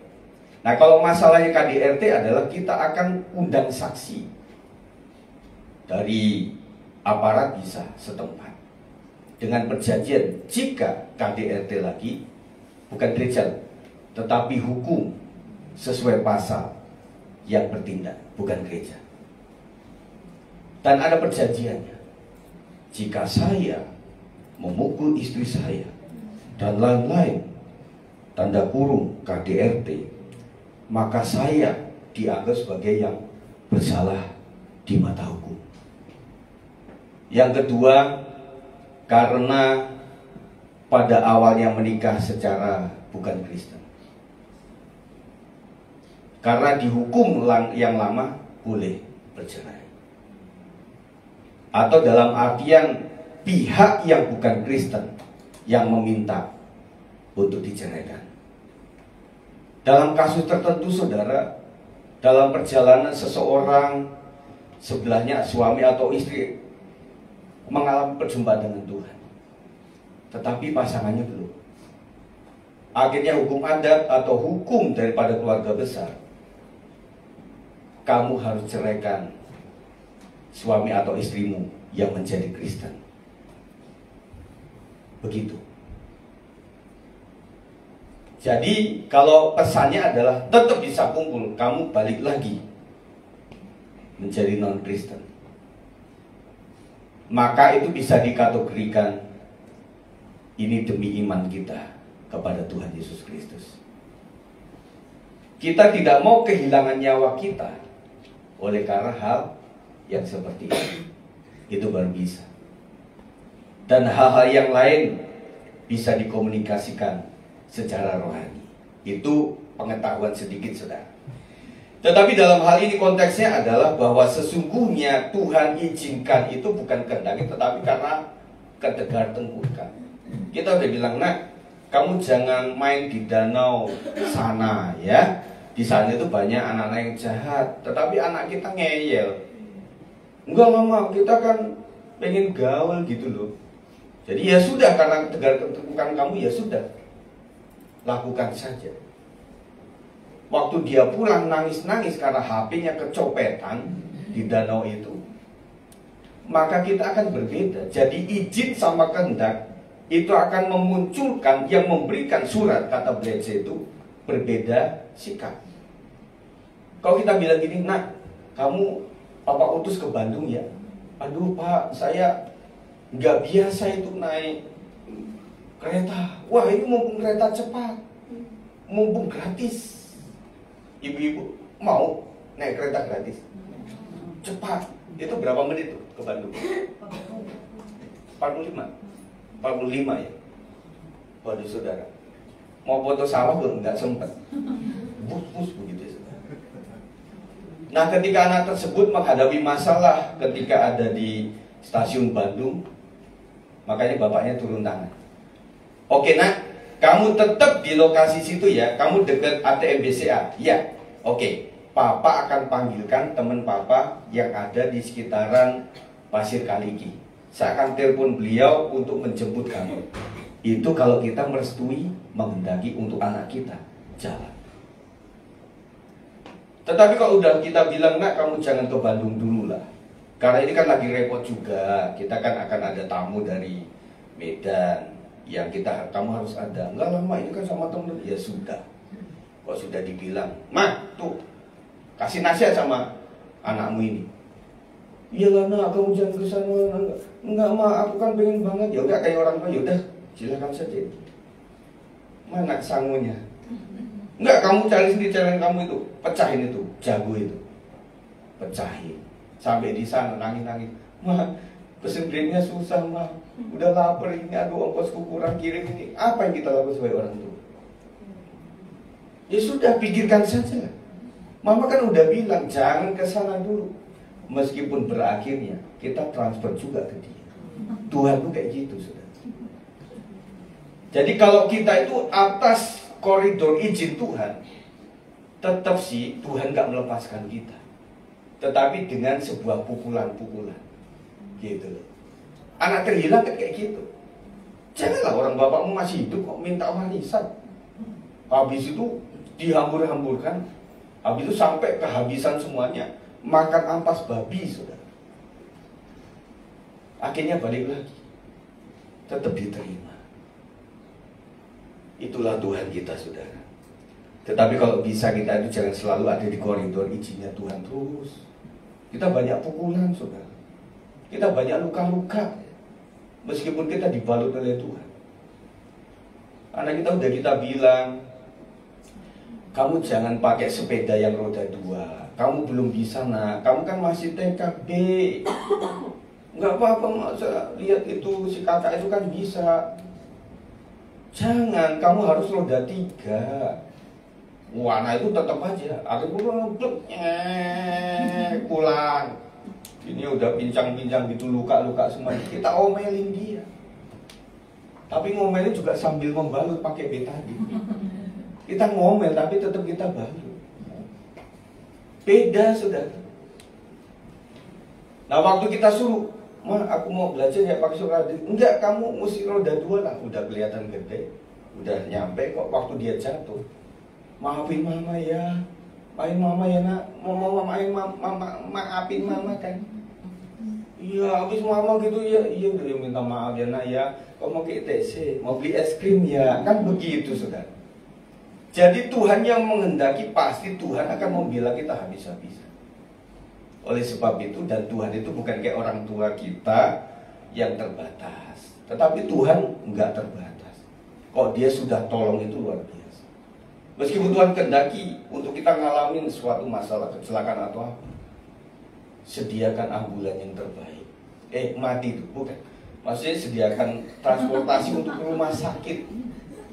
Speaker 1: Nah, kalau masalahnya KDRT adalah kita akan undang saksi dari aparat bisa setempat dengan perjanjian jika KDRT lagi bukan gereja tetapi hukum sesuai pasal yang bertindak, bukan gereja. Dan ada perjanjiannya. Jika saya memukul istri saya dan lain-lain, tanda kurung KDRT, maka saya dianggap sebagai yang bersalah di mata hukum. Yang kedua, karena pada awalnya menikah secara bukan Kristen. Karena di hukum yang lama boleh bercerai. Atau dalam artian pihak yang bukan Kristen yang meminta untuk diceraikan. Dalam kasus tertentu saudara, dalam perjalanan seseorang sebelahnya suami atau istri mengalami perjumpaan dengan Tuhan, tetapi pasangannya belum. Akhirnya hukum adat atau hukum daripada keluarga besar, kamu harus ceraikan suami atau istrimu yang menjadi Kristen. Begitu. Jadi kalau pesannya adalah tetap bisa kumpul, kamu balik lagi menjadi non-Kristen, maka itu bisa dikategorikan ini demi iman kita kepada Tuhan Yesus Kristus. Kita tidak mau kehilangan nyawa kita oleh karena hal yang seperti ini. Itu baru bisa. Dan hal-hal yang lain bisa dikomunikasikan secara rohani. Itu pengetahuan sedikit saudara. Tetapi dalam hal ini konteksnya adalah bahwa sesungguhnya Tuhan izinkan itu bukan kehendaknya, tetapi karena ketegar tengkukan. Kita udah bilang, nak, kamu jangan main di danau sana ya. Di sana itu banyak anak-anak yang jahat, tetapi anak kita ngeyel. Enggak mama, kita kan pengen gaul gitu loh. Jadi ya sudah, karena tegar tengkukan kamu ya sudah, lakukan saja. Waktu dia pulang nangis-nangis karena HP-nya kecopetan di danau itu, maka kita akan berbeda. Jadi izin sama kehendak itu akan memunculkan, yang memberikan surat kata Blece itu berbeda sikap. Kalau kita bilang gini, nak, kamu papa utus ke Bandung ya. Aduh pak, saya nggak biasa itu naik kereta. Wah ini mumpung kereta cepat, mumpung gratis. Ibu-ibu mau naik kereta gratis cepat. Itu berapa menit tuh ke Bandung? 45 ya. Waduh saudara, mau foto sawah belum, nggak sempat. Bus begitu ya saudara. Nah ketika anak tersebut menghadapi masalah ketika ada di stasiun Bandung, makanya bapaknya turun tangan. Oke nak, kamu tetap di lokasi situ ya, kamu dekat ATM BCA. Ya, oke. Papa akan panggilkan teman papa yang ada di sekitaran Pasir Kaliki. Saya akan telepon beliau untuk menjemput kamu. Itu kalau kita merestui, menghendaki untuk anak kita jalan. Tetapi kalau udah kita bilang, nak kamu jangan ke Bandung dulu lah, karena ini kan lagi repot juga. Kita kan akan ada tamu dari Medan yang kamu harus ada. Enggak lama ini kan sama temen. Ya sudah, kok sudah dibilang, mah tuh kasih nasihat sama anakmu ini. Iyalah nak, kamu jangan ke sana. Enggak mah, aku kan pengen banget. Ya udah kayak orang tua, ya udah silakan saja. Mana sangunya? Enggak, kamu cari sendiri jalan kamu itu, pecahin itu, jago itu, pecahin. Sampai di sana nangis-nangis. Mah, pesen grade-nya susah mah. Udah lapar ini, aduh ongkosku kurang, kirim ini. Apa yang kita lakukan sebagai orang tua? Ya sudah, pikirkan saja. Mama kan udah bilang jangan ke sana dulu. Meskipun berakhirnya kita transfer juga ke dia. Tuhan tuh kayak gitu sudah. Jadi kalau kita itu atas koridor izin Tuhan, tetap sih Tuhan gak melepaskan kita, tetapi dengan sebuah pukulan-pukulan gitu loh. Anak terhilang kayak gitu. Janganlah orang bapakmu masih hidup kok minta warisan. Habis itu dihambur-hamburkan, habis itu sampai kehabisan semuanya, makan ampas babi, saudara. Akhirnya balik lagi, tetap diterima. Itulah Tuhan kita, saudara. Tetapi kalau bisa kita itu jangan selalu ada di koridor izinnya Tuhan terus. Kita banyak pukulan, saudara. Kita banyak luka-luka, meskipun kita dibalut oleh Tuhan. Anak kita udah kita bilang, kamu jangan pakai sepeda yang roda 2. Kamu belum bisa, nak. Kamu kan masih TKB. Nggak apa-apa, masa lihat itu si kakak itu kan bisa. Jangan, kamu harus roda 3. Warna itu tetap aja. Aku pulang. Ini udah pincang-pincang gitu, luka-luka semua. Kita omelin dia. Tapi ngomelnya juga sambil membalut pakai betadine. Kita ngomel tapi tetap kita balut. Beda, saudara. Nah, waktu kita suruh, "Ma, aku mau belajar ya pakai roda." Enggak, kamu mesti roda 2 lah. Udah kelihatan gede, udah nyampe kok. Waktu dia jatuh, "Maafin mama ya, maafin mama ya, nak. Mau maafin mama kan?" Iya, habis mama gitu ya. Iya, udah minta maaf ya, nak ya. Kok mau ke ITC, mau beli es krim ya. Kan begitu, saudara. Jadi Tuhan yang menghendaki, pasti Tuhan akan membela kita habis-habisan. Oleh sebab itu, dan Tuhan itu bukan kayak orang tua kita yang terbatas, tetapi Tuhan enggak terbatas. Kok dia sudah tolong itu luar biasa. Meskipun Tuhan kehendaki untuk kita ngalamin suatu masalah kecelakaan atau apa, sediakan ambulan yang terbaik. Mati itu bukan. Maksudnya sediakan transportasi untuk rumah sakit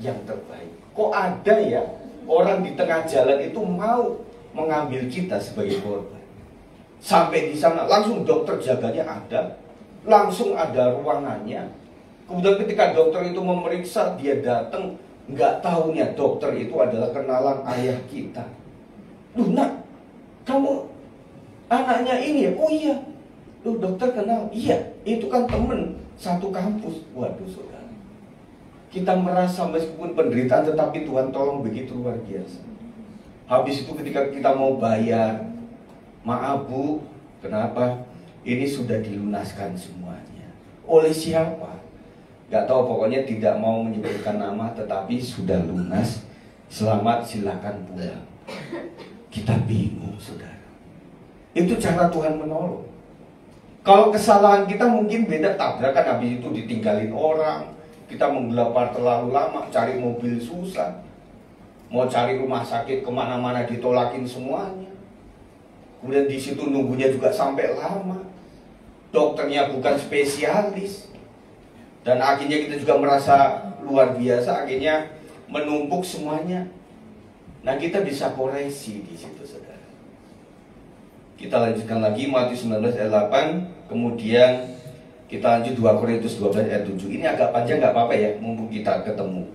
Speaker 1: yang terbaik. Kok ada ya orang di tengah jalan itu mau mengambil kita sebagai korban? Sampai di sana langsung dokter jaganya ada, langsung ada ruangannya. Kemudian ketika dokter itu memeriksa, dia datang, nggak tahunya dokter itu adalah kenalan ayah kita. "Loh, nak, kamu anaknya ini ya?" "Oh iya." "Loh, dokter kenal?" "Iya, itu kan temen satu kampus." Waduh, saudara. Kita merasa meskipun penderitaan, tetapi Tuhan tolong begitu luar biasa. Habis itu ketika kita mau bayar, "Maaf Bu, kenapa? Ini sudah dilunaskan semuanya." Oleh siapa? Gak tahu, pokoknya tidak mau menyebutkan nama, tetapi sudah lunas. Selamat, silakan pulang. Kita bingung, saudara. Itu cara Tuhan menolong. Kalau kesalahan kita mungkin beda, tabrakan, habis itu ditinggalin orang. Kita menggelapar terlalu lama, cari mobil susah. Mau cari rumah sakit kemana-mana ditolakin semuanya. Kemudian di situ nunggunya juga sampai lama. Dokternya bukan spesialis. Dan akhirnya kita juga merasa luar biasa, akhirnya menumpuk semuanya. Nah, kita bisa koreksi di situ, saudara. Kita lanjutkan lagi Matius 19 ayat 8, kemudian kita lanjut 2 Korintus 12 ayat 7. Ini agak panjang, gak apa-apa ya, mumpung kita ketemu.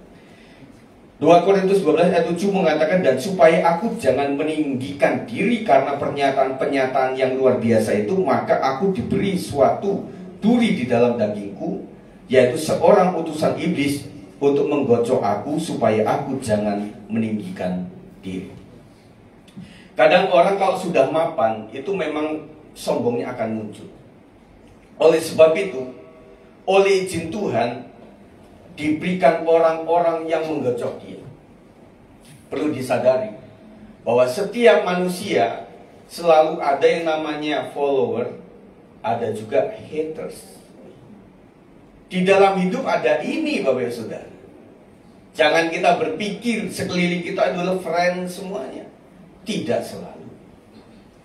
Speaker 1: 2 Korintus 12 ayat 7 mengatakan, "Dan supaya aku jangan meninggikan diri karena pernyataan-pernyataan yang luar biasa itu, maka aku diberi suatu duri di dalam dagingku, yaitu seorang utusan iblis untuk menggocok aku supaya aku jangan meninggikan diri." Kadang orang kalau sudah mapan, itu memang sombongnya akan muncul. Oleh sebab itu, oleh izin Tuhan, diberikan orang-orang yang menggocok dia. Perlu disadari bahwa setiap manusia selalu ada yang namanya follower, ada juga haters. Di dalam hidup ada ini, Bapak Ibu Saudara. Jangan kita berpikir sekeliling kita adalah friend semuanya. Tidak selalu.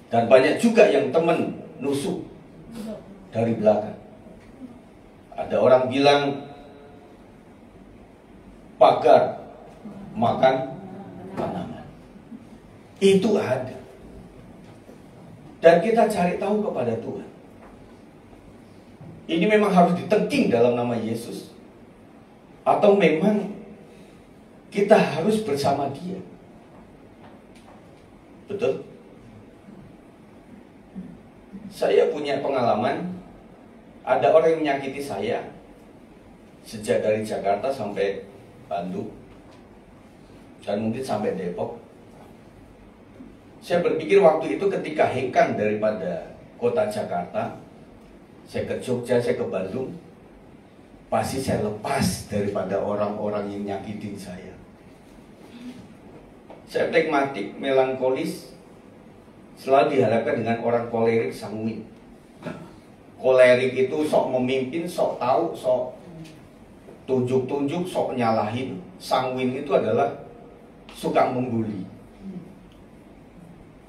Speaker 1: Dan banyak juga yang teman nusuk dari belakang. Ada orang bilang, "Pagar makan tanaman." Itu ada. Dan kita cari tahu kepada Tuhan. Ini memang harus ditengking dalam nama Yesus, atau memang kita harus bersama Dia? Betul? Saya punya pengalaman, ada orang yang menyakiti saya sejak dari Jakarta sampai Bandung. dan mungkin sampai Depok. Saya berpikir waktu itu ketika hengkang daripada kota Jakarta, saya ke Jogja, saya ke Bandung, pasti saya lepas daripada orang-orang yang nyakitin saya. Saya pragmatik, melankolis, selalu dihadapkan dengan orang kolerik, sanguin. Kolerik itu sok memimpin, sok tahu, sok tunjuk-tunjuk, sok nyalahin. Sanguin itu adalah suka membuli.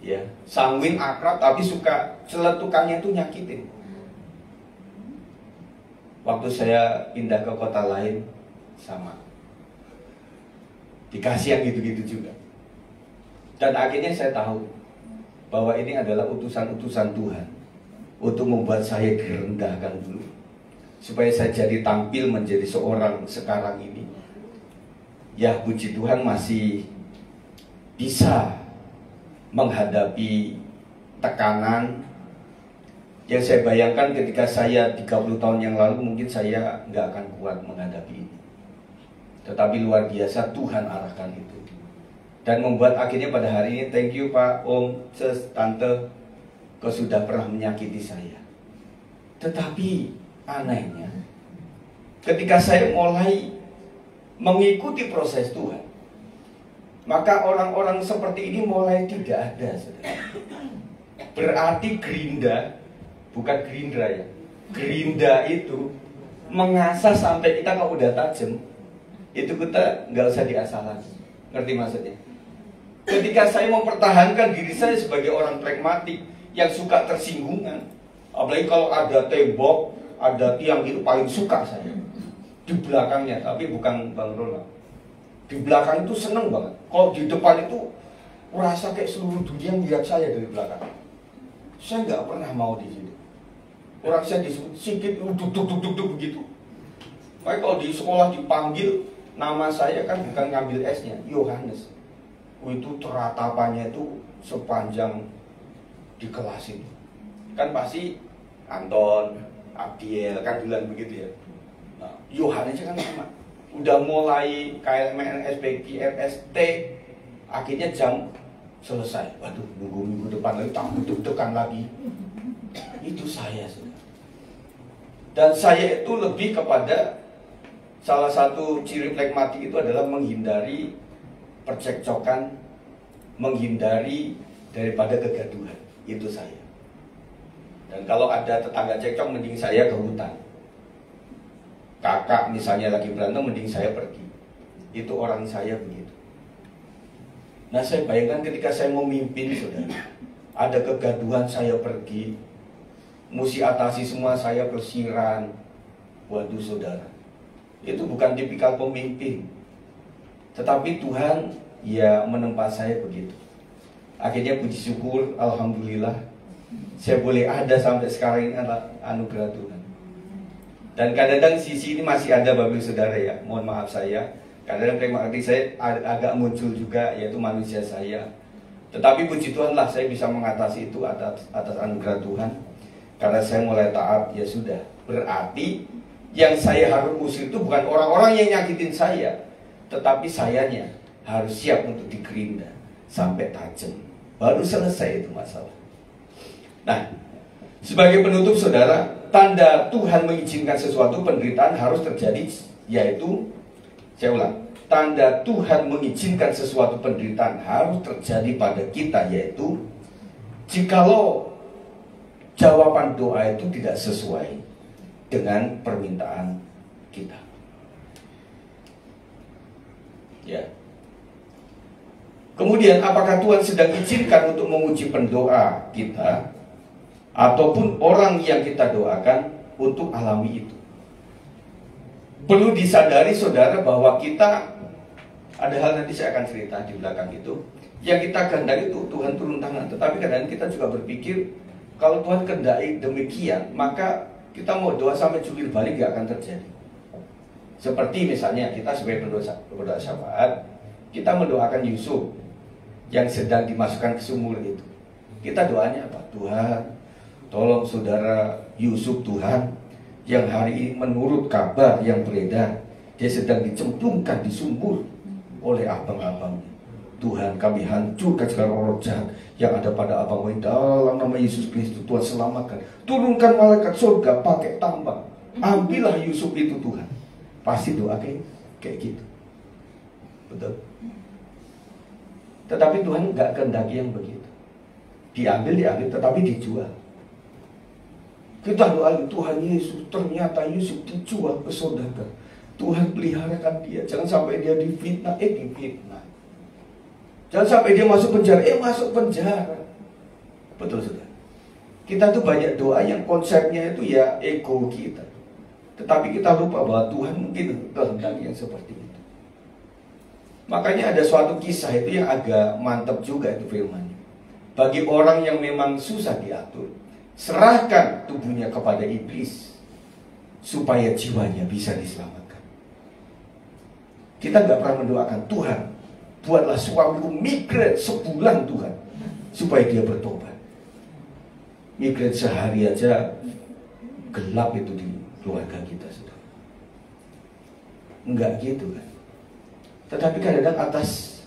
Speaker 1: Ya, sanguin akrab tapi suka celetukannya itu nyakitin. Waktu saya pindah ke kota lain sama, dikasih yang gitu-gitu juga. Dan akhirnya saya tahu bahwa ini adalah utusan-utusan Tuhan untuk membuat saya direndahkan dulu, supaya saya jadi tampil menjadi seorang sekarang ini. Ya, puji Tuhan masih bisa menghadapi tekanan yang saya bayangkan ketika saya 30 tahun yang lalu mungkin saya nggak akan kuat menghadapi ini. Tetapi luar biasa Tuhan arahkan itu. Dan membuat akhirnya pada hari ini, thank you Pak, Om, Sis, Tante, kau sudah pernah menyakiti saya. Tetapi anehnya, ketika saya mulai mengikuti proses Tuhan, maka orang-orang seperti ini mulai tidak ada, saudara. Berarti gerinda, bukan gerindra ya. Gerinda itu mengasah sampai kita kalau udah tajam, itu kita nggak usah diasah lagi. Ngerti maksudnya? Ketika saya mempertahankan diri saya sebagai orang pragmatik yang suka tersinggungan, apalagi kalau ada tembok, ada tiang, itu paling suka saya. Di belakangnya, tapi bukan Bang Ronald. Di belakang itu seneng banget. Kalau di depan itu merasa kayak seluruh dunia melihat saya dari belakang. Saya nggak pernah mau di situ. Orang saya disebut sikit duduk begitu. Makanya kalau di sekolah dipanggil nama saya kan bukan ngambil S-nya, Yohanes. Itu teratapannya itu sepanjang di kelas itu. Kan pasti Anton, Abdiel kan bilang begitu ya. Nah, Yohanes kan sama. Udah mulai KLMN, SPG, RST, akhirnya jam selesai. Waduh, nunggu minggu depan lagi, tak deg-degan lagi. Itu saya sudah. Dan saya itu lebih kepada salah satu ciri pragmatik itu adalah menghindari percekcokan, menghindari daripada kegaduhan. Itu saya. Dan kalau ada tetangga cekcok, mending saya ke hutan. Kakak misalnya lagi berantem, mending saya pergi. Itu orang saya begitu. Nah, saya bayangkan ketika saya memimpin, saudara, ada kegaduhan, saya pergi, mesti atasi semua, saya pelesiran. Waduh saudara, itu bukan tipikal pemimpin. Tetapi Tuhan ya menempa saya begitu. Akhirnya puji syukur, alhamdulillah, saya boleh ada sampai sekarang. Ini adalah anugerah Tuhan. Dan kadang-kadang sisi ini masih ada Bapak Saudara ya. Mohon maaf saya, kadang-kadang pragmatik saya agak muncul juga, yaitu manusia saya. Tetapi puji Tuhan lah, saya bisa mengatasi itu atas anugerah Tuhan. Karena saya mulai taat, ya sudah. Berarti yang saya harus usir itu bukan orang-orang yang nyakitin saya, tetapi sayanya harus siap untuk digerinda sampai tajam. Baru selesai itu masalah. Nah, sebagai penutup saudara, tanda Tuhan mengizinkan sesuatu penderitaan harus terjadi, yaitu, saya ulang, tanda Tuhan mengizinkan sesuatu penderitaan harus terjadi pada kita, yaitu jikalau jawaban doa itu tidak sesuai dengan permintaan kita. Ya. Kemudian apakah Tuhan sedang izinkan untuk menguji pendoa kita, ataupun orang yang kita doakan untuk alami itu? Perlu disadari saudara bahwa kita, ada hal nanti saya akan cerita di belakang itu, yang kita kehendaki itu Tuhan turun tangan. Tetapi kadang kita juga berpikir, kalau Tuhan kehendaki demikian, maka kita mau doa sampai jubir balik gak akan terjadi. Seperti misalnya kita sebagai pendoa syafaat, kita mendoakan Yusuf yang sedang dimasukkan ke sumur itu. Kita doanya apa? Tuhan, tolong saudara Yusuf Tuhan, yang hari ini menurut kabar yang beredar, dia sedang dicemplungkan di sumur. oleh abang-abangnya. Tuhan, kami hancurkan segala roh jahat yang ada pada abang-abang dalam nama Yesus Kristus. Tuhan, selamatkan. Turunkan malaikat surga pakai tambang. Ambillah Yusuf itu Tuhan. Pasti doa kayak gitu. Betul. Tetapi Tuhan nggak kehendaki yang begitu. Diambil, tetapi dijual. Kita doa, Tuhan Yesus, ternyata Yusuf dijual ke saudagar. Tuhan peliharakan dia. Jangan sampai dia difitnah. Jangan sampai dia masuk penjara. Masuk penjara. Betul, saudara. Kita tuh banyak doa yang konsepnya itu ya ego kita. Tetapi kita lupa bahwa Tuhan mungkin kehendaki yang seperti itu. Makanya ada suatu kisah itu yang agak mantap juga itu firmannya. Bagi orang yang memang susah diatur, serahkan tubuhnya kepada iblis supaya jiwanya bisa diselamatkan. Kita nggak pernah mendoakan, Tuhan, buatlah suamiku migran sebulan Tuhan, supaya dia bertobat. Migran sehari aja gelap itu di keluarga kita, saudara. Enggak gitu kan. Tetapi kadang-kadang atas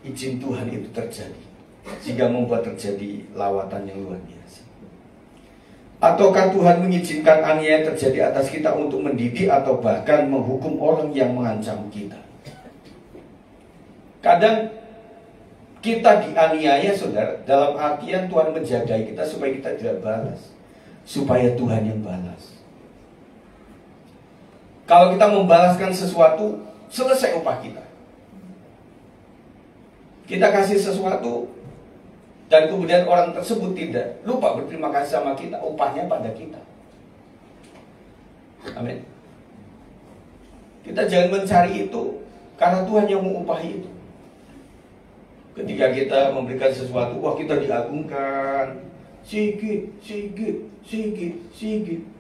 Speaker 1: izin Tuhan itu terjadi, sehingga membuat terjadi lawatan yang luar biasa. Ataukah Tuhan mengizinkan aniaya terjadi atas kita untuk mendidik atau bahkan menghukum orang yang mengancam kita? Kadang kita dianiaya, saudara, dalam artian Tuhan menjagai kita supaya kita tidak balas, supaya Tuhan yang balas. Kalau kita membalaskan sesuatu, selesai upah kita. Kita kasih sesuatu dan kemudian orang tersebut tidak lupa berterima kasih sama kita, upahnya pada kita. Amin. Kita jangan mencari itu karena Tuhan yang mengupahi itu. Ketika kita memberikan sesuatu, wah kita diagungkan, Sigit,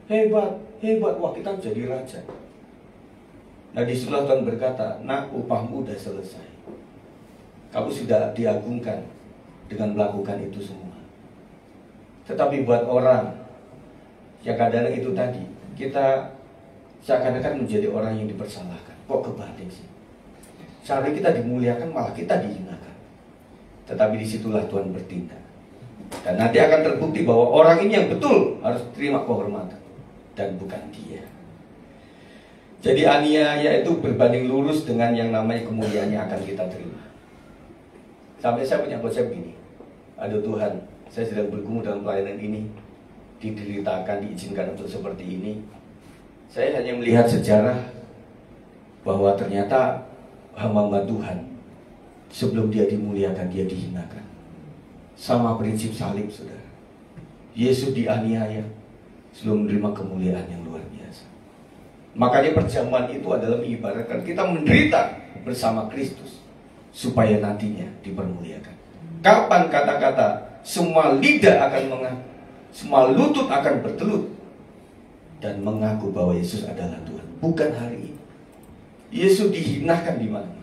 Speaker 1: hebat, wah kita jadi raja. Nah disitulah Tuhan berkata, nak, upahmu sudah selesai. Kamu sudah diagungkan dengan melakukan itu semua. Tetapi buat orang yang kadang itu tadi, kita seakan-akan menjadi orang yang dipersalahkan. Kok kebalik sih? Seharusnya kita dimuliakan, malah kita dihinakan. Tetapi disitulah Tuhan bertindak. Dan nanti akan terbukti bahwa orang ini yang betul harus terima kehormatan, dan bukan dia. Jadi aniaya itu berbanding lurus dengan yang namanya kemuliaan yang akan kita terima. Sampai saya punya konsep gini, aduh Tuhan, saya sedang bergumul dalam pelayanan ini, dideritakan, diizinkan untuk seperti ini. Saya hanya melihat sejarah bahwa ternyata hamba Tuhan, sebelum dia dimuliakan, dia dihinakan. Sama prinsip salib, saudara. Yesus dianiaya sebelum menerima kemuliaan yang luar biasa. Makanya perjamuan itu adalah mengibaratkan kita menderita bersama Kristus, supaya nantinya dipermuliakan. Kapan kata-kata semua lidah akan mengaku, semua lutut akan bertelut dan mengaku bahwa Yesus adalah Tuhan. Bukan hari ini. Yesus dihinakan di mana-mana.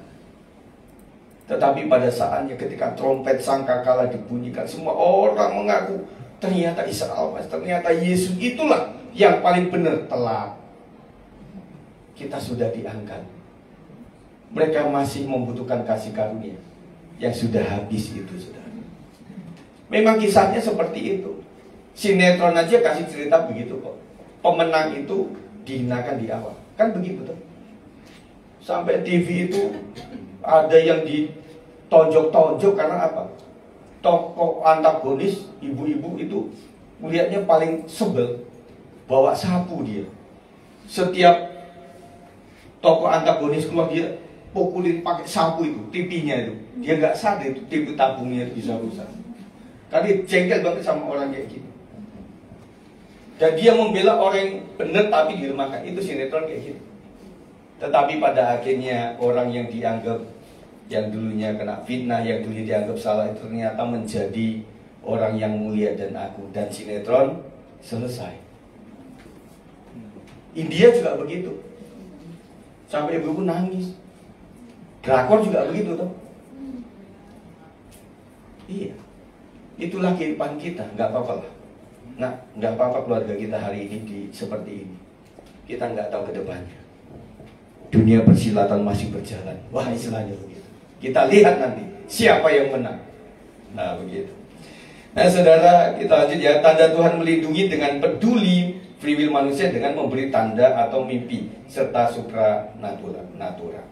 Speaker 1: Tetapi pada saatnya ketika trompet sangkakala dibunyikan, semua orang mengaku ternyata Isa Al-Masih, ternyata Yesus itulah yang paling benar. Telat, kita sudah diangkat. Mereka masih membutuhkan kasih karunia yang sudah habis itu, saudara. Memang kisahnya seperti itu. Sinetron aja kasih cerita begitu kok. Pemenang itu dihinakan di awal, kan begitu tuh. Sampai TV itu ada yang ditonjok-tonjok karena apa? Tokoh antagonis, ibu-ibu itu melihatnya paling sebel, bawa sapu dia. Setiap tokoh antagonis keluar, dia pukulin pakai sapu itu, pipinya itu. Dia nggak sadar itu TV tabungnya bisa rusak. Karena jengkel banget sama orang kayak gitu. Dan dia membela orang yang benar tapi diremehkan. Itu sinetron kayak gitu. Tetapi pada akhirnya orang yang dianggap, yang dulunya kena fitnah, yang dulunya dianggap salah, itu ternyata menjadi orang yang mulia dan agung. Dan sinetron selesai. India juga begitu. Sampai ibu-ibu nangis. Drakor juga begitu toh. Iya. Itulah kehidupan kita, nggak apa-apa lah. Nah, nggak apa-apa keluarga kita hari ini seperti ini. Kita nggak tahu ke depannya. dunia persilatan masih berjalan. Wah, istilahnya begitu. Kita lihat nanti siapa yang menang. Nah, begitu. Nah, saudara, kita lanjut ya. Tanda Tuhan melindungi dengan peduli free will manusia dengan memberi tanda atau mimpi serta supranatural.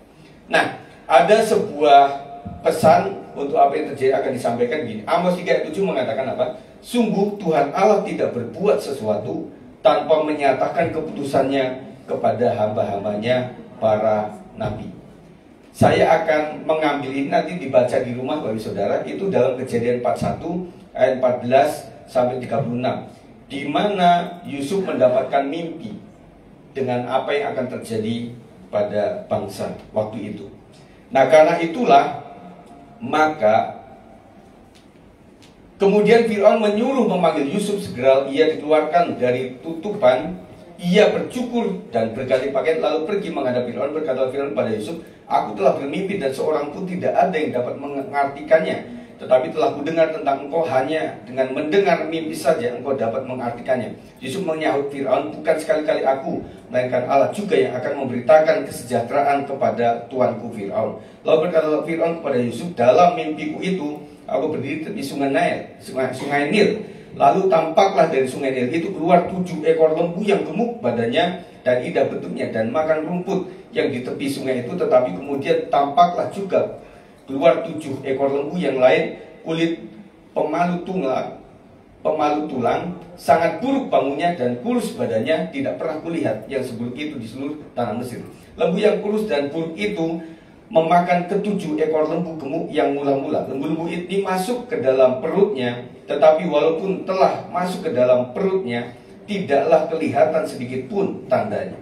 Speaker 1: Nah, ada sebuah pesan untuk apa yang terjadi akan disampaikan gini. Amos 3 ayat 7 mengatakan apa? Sungguh Tuhan Allah tidak berbuat sesuatu tanpa menyatakan keputusannya kepada hamba-hambanya para nabi. Saya akan mengambil ini nanti dibaca di rumah Bapak Saudara. Itu dalam Kejadian 41 ayat 14 sampai 36, di mana Yusuf mendapatkan mimpi dengan apa yang akan terjadi pada bangsa waktu itu. Nah, karena itulah maka kemudian Fir'aun menyuruh memanggil Yusuf. Segera ia dikeluarkan dari tutupan. Ia bercukur dan berganti pakaian lalu pergi menghadap Fir'aun. Berkata Fir'aun pada Yusuf, aku telah bermimpi dan seorang pun tidak ada yang dapat mengartikannya. Tetapi telah kudengar tentang engkau, hanya dengan mendengar mimpi saja engkau dapat mengartikannya. Yusuf menyahut Fir'aun, bukan sekali-kali aku, melainkan Allah juga yang akan memberitakan kesejahteraan kepada tuanku Fir'aun. Lalu berkata Fir'aun kepada Yusuf, dalam mimpiku itu aku berdiri di tepi sungai Nil. Lalu tampaklah dari sungai Nil itu keluar 7 ekor lembu yang gemuk badannya dan indah bentuknya dan makan rumput yang di tepi sungai itu. Tetapi kemudian tampaklah juga keluar 7 ekor lembu yang lain, kulit pemalu tulang, sangat buruk bangunnya dan kurus badannya, tidak pernah kulihat yang seburuk itu di seluruh tanah Mesir. Lembu yang kurus dan buruk itu memakan ke-7 ekor lembu gemuk yang mula-mula. Lembu-lembu ini masuk ke dalam perutnya, tetapi walaupun telah masuk ke dalam perutnya, tidaklah kelihatan sedikit pun tandanya.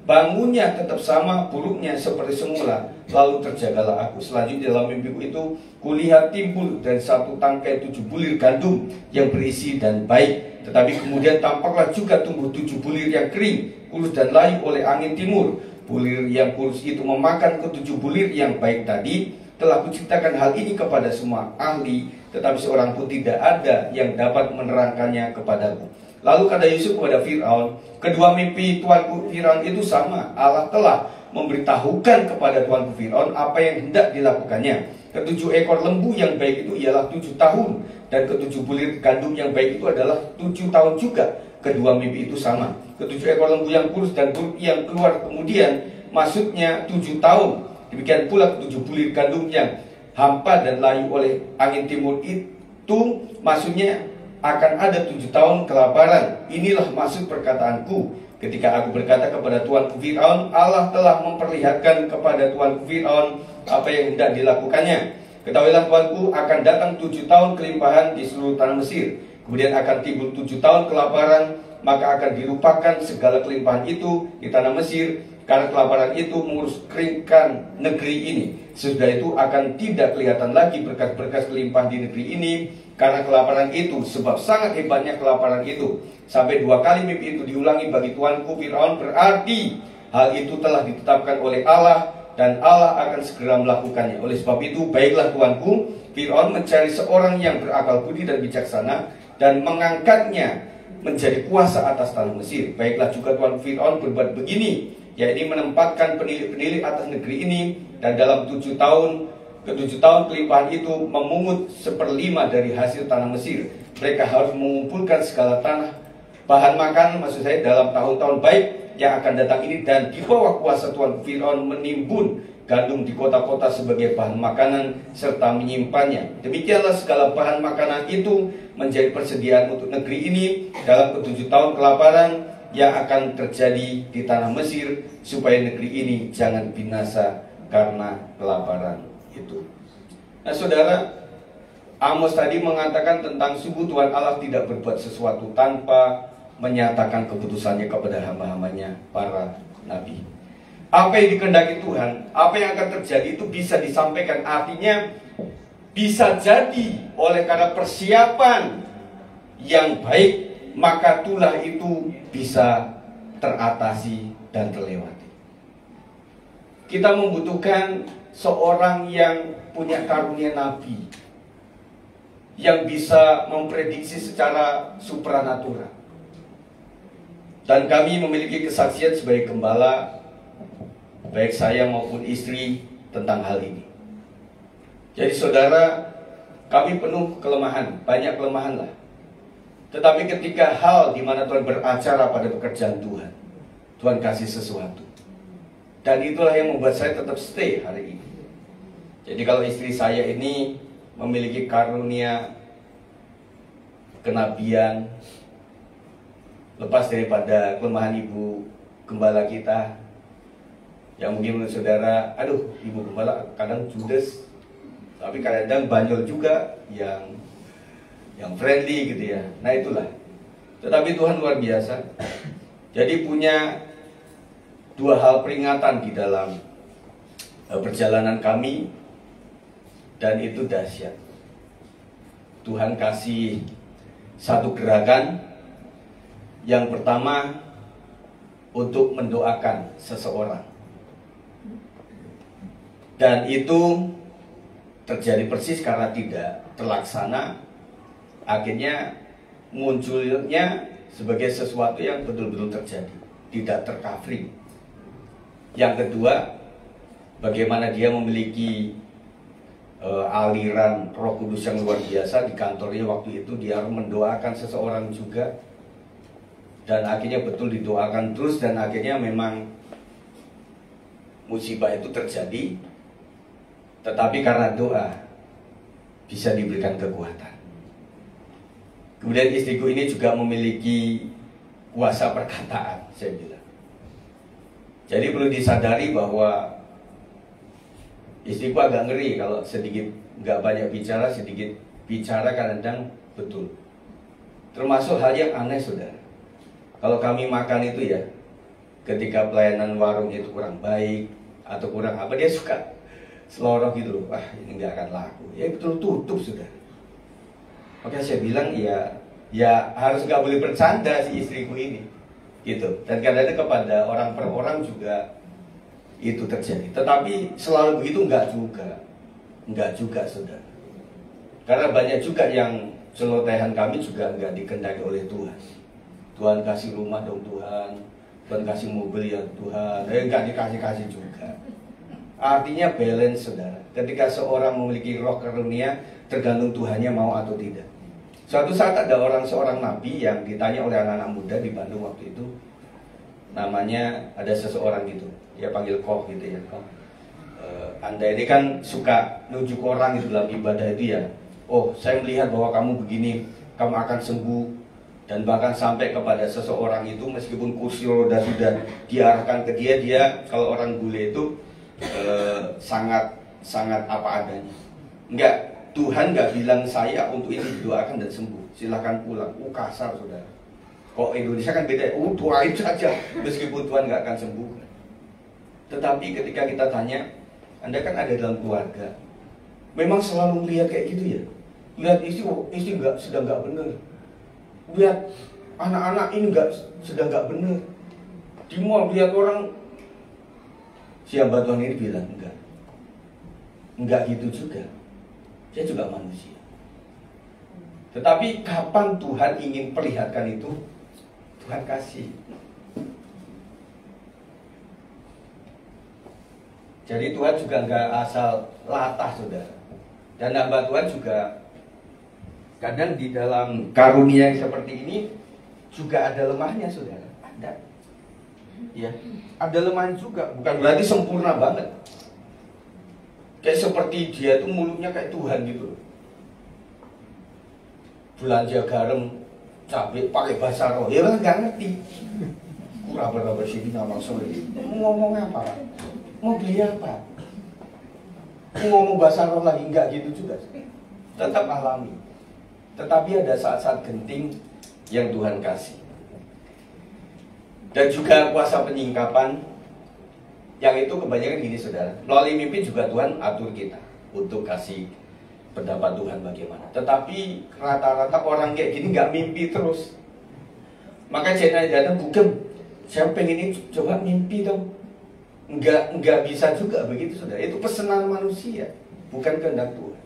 Speaker 1: Bangunnya tetap sama buruknya seperti semula. Lalu terjagalah aku. Selanjutnya dalam mimpiku itu, kulihat timbul dari satu tangkai 7 bulir gandum yang berisi dan baik. Tetapi kemudian tampaklah juga tumbuh 7 bulir yang kering, kurus dan layu oleh angin timur. Bulir yang kurus itu memakan ke-7 bulir yang baik tadi. Telah kuceritakan hal ini kepada semua ahli, tetapi seorang pun tidak ada yang dapat menerangkannya kepadaku. Lalu kata Yusuf kepada Fir'aun, kedua mimpi tuanku Fir'aun itu sama. Allah telah memberitahukan kepada tuanku Fir'aun apa yang hendak dilakukannya. Ke-7 ekor lembu yang baik itu ialah 7 tahun, dan ke-7 bulir gandum yang baik itu adalah 7 tahun juga. Kedua mimpi itu sama. Ke-7 ekor lembu yang kurus dan buruk yang keluar kemudian maksudnya 7 tahun. Demikian pula ke-7 bulir gandum yang hampa dan layu oleh angin timur itu maksudnya akan ada 7 tahun kelaparan. Inilah maksud perkataanku ketika aku berkata kepada tuanku Fir'aun, Allah telah memperlihatkan kepada tuanku Fir'aun apa yang hendak dilakukannya. Ketahuilah tuanku, akan datang 7 tahun kelimpahan di seluruh tanah Mesir. Kemudian akan timbul 7 tahun kelaparan, maka akan dilupakan segala kelimpahan itu di tanah Mesir, karena kelaparan itu mengurus keringkan negeri ini. Sesudah itu akan tidak kelihatan lagi berkas-berkas kelimpahan di negeri ini karena kelaparan itu, sebab sangat hebatnya kelaparan itu. Sampai 2 kali mimpi itu diulangi bagi tuanku Fir'aun, berarti hal itu telah ditetapkan oleh Allah dan Allah akan segera melakukannya. Oleh sebab itu, baiklah tuanku Fir'aun mencari seorang yang berakal budi dan bijaksana dan mengangkatnya menjadi kuasa atas tanah Mesir. Baiklah juga tuan Fir'aun berbuat begini, yaitu menempatkan penilik-penilik atas negeri ini, dan dalam 7 tahun ke-7 tahun kelimpahan itu memungut 1/5 dari hasil tanah Mesir. Mereka harus mengumpulkan segala tanah bahan makanan, maksud saya dalam tahun-tahun baik yang akan datang ini, dan di bawah kuasa tuan Fir'aun menimbun gandum di kota-kota sebagai bahan makanan serta menyimpannya. Demikianlah segala bahan makanan itu menjadi persediaan untuk negeri ini dalam ke-7 tahun kelaparan yang akan terjadi di tanah Mesir, supaya negeri ini jangan binasa karena kelaparan itu. Nah saudara, Amos tadi mengatakan tentang sungguh Tuhan Allah tidak berbuat sesuatu tanpa menyatakan keputusannya kepada hamba-hambanya para nabi. Apa yang dikehendaki Tuhan, apa yang akan terjadi itu bisa disampaikan. Artinya bisa jadi oleh karena persiapan yang baik, maka tulah itu bisa teratasi dan terlewati. Kita membutuhkan seorang yang punya karunia nabi, yang bisa memprediksi secara supranatural. Dan kami memiliki kesaksian sebagai gembala baik saya maupun istri, tentang hal ini. Jadi saudara, kami penuh kelemahan, banyak kelemahan lah. Tetapi ketika hal di mana Tuhan beracara pada pekerjaan Tuhan, Tuhan kasih sesuatu. Dan itulah yang membuat saya tetap stay hari ini. Jadi kalau istri saya ini memiliki karunia kenabian, lepas daripada kelemahan ibu gembala kita, yang mungkin menurut saudara, aduh ibu gembala kadang judes, tapi kadang banyol juga yang friendly gitu ya. Nah itulah. Tetapi Tuhan luar biasa. Jadi punya dua hal peringatan di dalam perjalanan kami, dan itu dahsyat. Tuhan kasih satu gerakan. Yang pertama, untuk mendoakan seseorang. Dan itu terjadi persis karena tidak terlaksana. Akhirnya munculnya sebagai sesuatu yang betul-betul terjadi, tidak tercovering. Yang kedua, bagaimana dia memiliki aliran Roh Kudus yang luar biasa di kantornya waktu itu. Dia mendoakan seseorang juga, dan akhirnya betul didoakan terus, dan akhirnya memang musibah itu terjadi. Tetapi karena doa bisa diberikan kekuatan. Kemudian istriku ini juga memiliki kuasa perkataan, saya bilang. Jadi perlu disadari bahwa istriku agak ngeri kalau sedikit, nggak banyak bicara, sedikit bicara kadang-kadang betul. Termasuk hal yang aneh, saudara. Kalau kami makan itu ya, ketika pelayanan warung itu kurang baik atau kurang apa, dia suka seloroh gitu loh. Wah, ini nggak akan laku. Ya betul, tutup sudah. Oke, saya bilang ya harus nggak boleh bercanda si istriku ini, gitu. Dan kadang-kadang kepada orang per orang juga itu terjadi. Tetapi selalu begitu nggak juga, saudara. Karena banyak juga yang celotehan kami juga nggak dikendaki oleh Tuhan. Tuhan kasih rumah dong Tuhan, Tuhan kasih mobil ya Tuhan, nggak dikasih juga. Artinya balance, saudara. Ketika seorang memiliki roh karunia, tergantung Tuhannya mau atau tidak. Suatu saat ada seorang nabi yang ditanya oleh anak-anak muda di Bandung waktu itu. Namanya ada seseorang gitu, dia panggil Koh gitu ya. Koh, Anda ini kan suka nunjuk orang itu dalam ibadah itu ya. Oh, saya melihat bahwa kamu begini, kamu akan sembuh. Dan bahkan sampai kepada seseorang itu, meskipun kursi roda sudah diarahkan ke dia kalau orang bule itu sangat apa adanya. Enggak, Tuhan nggak bilang saya untuk ini didoakan dan sembuh, silahkan pulang. Kasar, saudara. Kok Indonesia kan beda, doain saja meskipun Tuhan nggak akan sembuh. Tetapi ketika kita tanya, Anda kan ada dalam keluarga, memang selalu melihat kayak gitu ya? Lihat istri sedang nggak benar, lihat anak-anak ini sedang nggak benar. Di mall lihat orang, si hamba Tuhan ini bilang enggak gitu juga. Saya juga manusia. Tetapi kapan Tuhan ingin perlihatkan itu, Tuhan kasih. Jadi Tuhan juga enggak asal latah, saudara. Dan hamba Tuhan juga kadang di dalam karunia yang seperti ini juga ada lemahnya, saudara. Ada. Ya, ada lemah juga. Bukan berarti sempurna banget. Kayak seperti dia tuh mulutnya kayak Tuhan gitu. Belanja garam, cabai, pakai bahasa roh. Ya kan nggak ngerti. Kurang sini ngomong sore. Mau ngomong apa? Mau beli apa? Mau ngomong bahasa roh lagi, nggak gitu juga. Tetap alami. Tetapi ada saat-saat genting yang Tuhan kasih. Dan juga kuasa penyingkapan, yang itu kebanyakan gini, saudara. Melalui mimpi juga Tuhan atur kita untuk kasih pendapat Tuhan bagaimana. Tetapi rata-rata orang kayak gini nggak mimpi terus. Maka jangan bukan, saya pengen ini coba mimpi dong. Nggak bisa juga begitu, saudara. Itu pesanan manusia, bukan kehendak Tuhan.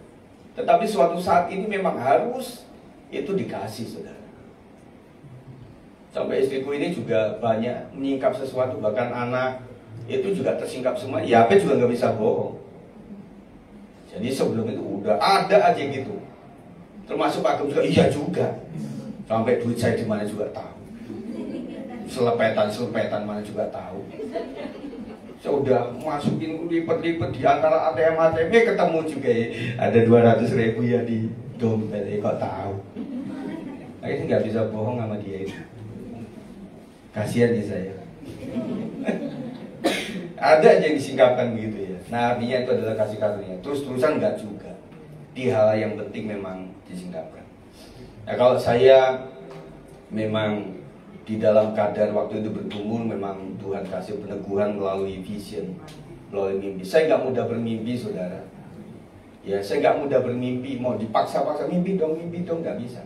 Speaker 1: Tetapi suatu saat ini memang harus itu dikasih, saudara. Sampai istriku ini juga banyak menyingkap sesuatu, bahkan anak itu juga tersingkap semua. Yahweh juga nggak bisa bohong. Jadi sebelum itu udah ada aja gitu. Termasuk Pak Agam juga, iya juga. Sampai duit saya di mana juga tahu. Selepetan mana juga tahu. Saya udah masukin lipet-lipet di antara ATM ketemu juga ya. Ada 200.000 ya di dompet, kok tahu. Akhirnya nggak bisa bohong sama dia itu. Kasihan ya saya. Ada aja yang disingkapkan gitu ya. Nah artinya itu adalah kasih karunia. Terus-terusan nggak juga. Di hal yang penting memang disingkapkan. Nah kalau saya memang di dalam kadar waktu itu bertumbuh, memang Tuhan kasih peneguhan melalui vision, melalui mimpi. Saya nggak mudah bermimpi, saudara. Ya, saya nggak mudah bermimpi. Mau dipaksa-paksa mimpi dong, nggak bisa.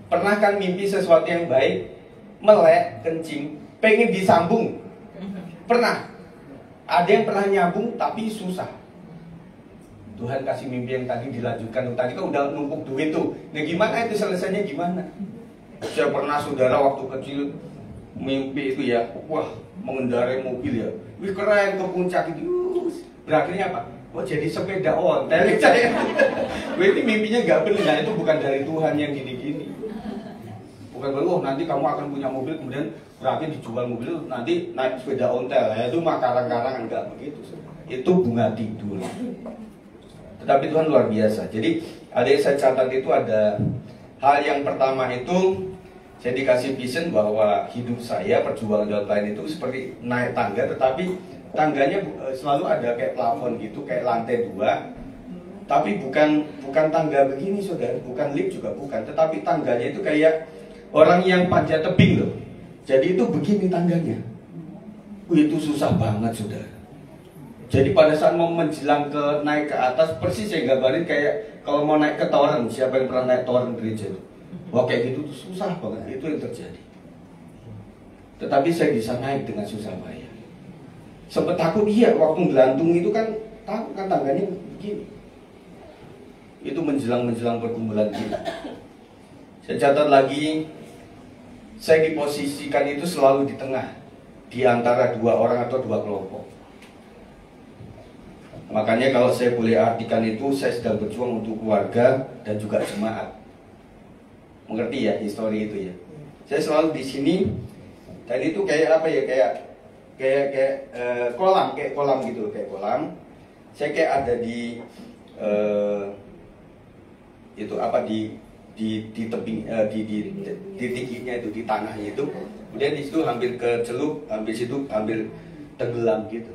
Speaker 1: Pernah kan mimpi sesuatu yang baik, melek, kencing, pengen disambung? Pernah. Ada yang pernah nyambung tapi susah. Tuhan kasih mimpi yang tadi dilanjutkan, tadi kan udah numpuk duit tuh. Nah gimana itu selesainya gimana? Saya pernah saudara waktu kecil mimpi itu ya, wah mengendarai mobil ya, wih keren ke puncak itu. Berakhirnya apa? Wah jadi sepeda ontel saya. Wah ini mimpinya nggak benar, itu bukan dari Tuhan yang gini-gini. Bukan oh nanti kamu akan punya mobil kemudian berakhir dijual mobil nanti naik sepeda ontel ya, itu mah karang-karangan, nggak begitu. Itu bunga tidur. Tetapi Tuhan luar biasa. Jadi ada yang saya catat itu ada hal yang pertama itu saya dikasih vision bahwa hidup saya perjuangan dalam lain itu seperti naik tangga, tetapi tangganya selalu ada kayak plafon gitu, kayak lantai 2. Tapi bukan tangga begini saudara, bukan lift juga bukan, tetapi tangganya itu kayak orang yang panjat tebing loh. Jadi itu begini tangganya. Itu susah banget saudara. Jadi pada saat mau menjelang naik ke atas, persis saya gambarin kayak kalau mau naik ke toren. Siapa yang pernah naik toren gereja itu? Wah kayak gitu tuh susah banget, itu yang terjadi. Tetapi saya bisa naik dengan susah payah. Sempet takut iya, waktu gelantung itu kan takut kan tangganya begini. Itu menjelang pergumulan kita. Saya catat lagi, saya diposisikan itu selalu di tengah, di antara 2 orang atau 2 kelompok. Makanya kalau saya boleh artikan itu, saya sedang berjuang untuk keluarga dan juga jemaat. Mengerti ya histori itu ya. Saya selalu di sini dan itu kayak apa ya, kayak kolam gitu, kayak kolam. Saya kayak ada di itu apa di tebing di titiknya itu, di tanahnya itu. Kemudian di situ hampir kecelup, hampir tenggelam gitu.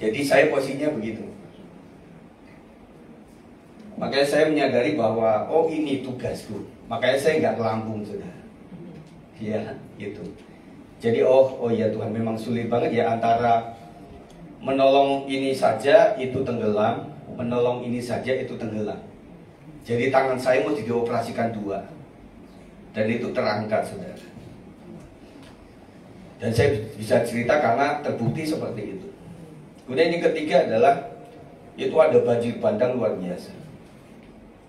Speaker 1: Jadi saya posisinya begitu. Makanya saya menyadari bahwa oh ini tugasku. Makanya saya nggak kelambung saudara. Ya gitu. Jadi oh ya Tuhan memang sulit banget ya antara menolong ini saja itu tenggelam, menolong ini saja itu tenggelam. Jadi tangan saya mau dioperasikan 2 dan itu terangkat saudara. Dan saya bisa cerita karena terbukti seperti itu. Kemudian yang ketiga adalah itu ada banjir bandang luar biasa.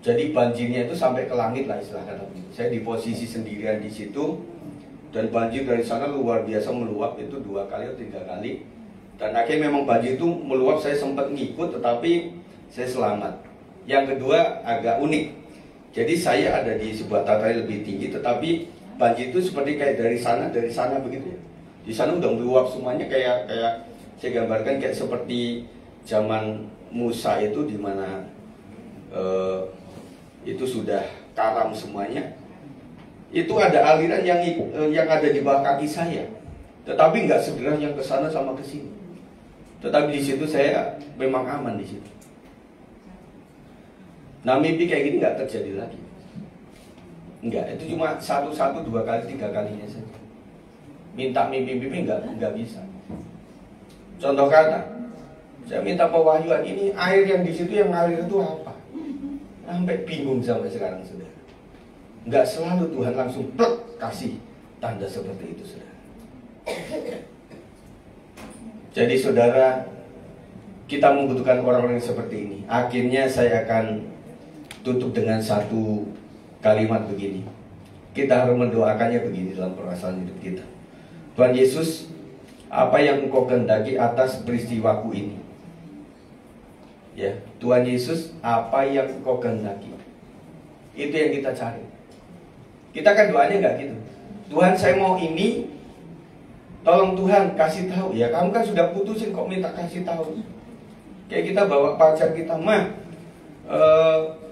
Speaker 1: Jadi banjirnya itu sampai ke langit lah istilah kata. Saya di posisi sendirian di situ dan banjir dari sana luar biasa meluap itu 2 kali atau 3 kali. Dan akhirnya memang banjir itu meluap, saya sempat ngikut tetapi saya selamat. Yang kedua agak unik. Jadi saya ada di sebuah tataran lebih tinggi tetapi banjir itu seperti kayak dari sana begitu ya. Di sana udah meluap semuanya kayak saya gambarkan kayak seperti zaman Musa itu di mana itu sudah karam semuanya. Itu ada aliran yang ada di bawah kaki saya. Tetapi nggak segera yang ke sana sama ke sini. Tetapi di situ saya memang aman di situ. Nah mimpi kayak gini nggak terjadi lagi. Enggak, itu cuma 1, 2 kali, 3 kalinya saja. Minta mimpi nggak bisa. Contoh kata, saya minta pewahyuan ini air yang di situ yang ngalir itu apa? Sampai bingung sampai sekarang saudara. Nggak selalu Tuhan langsung plek kasih tanda seperti itu saudara. Jadi saudara, kita membutuhkan orang-orang yang seperti ini. Akhirnya saya akan tutup dengan satu kalimat begini. Kita harus mendoakannya begini dalam perasaan hidup kita. Tuhan Yesus, apa yang engkau kehendaki atas peristiwaku ini. Ya, Tuhan Yesus, apa yang engkau kehendaki. Itu yang kita cari. Kita kan doanya nggak gitu. Tuhan, saya mau ini, tolong Tuhan kasih tahu. Ya kamu kan sudah putusin kok minta kasih tahu. Kayak kita bawa pacar kita,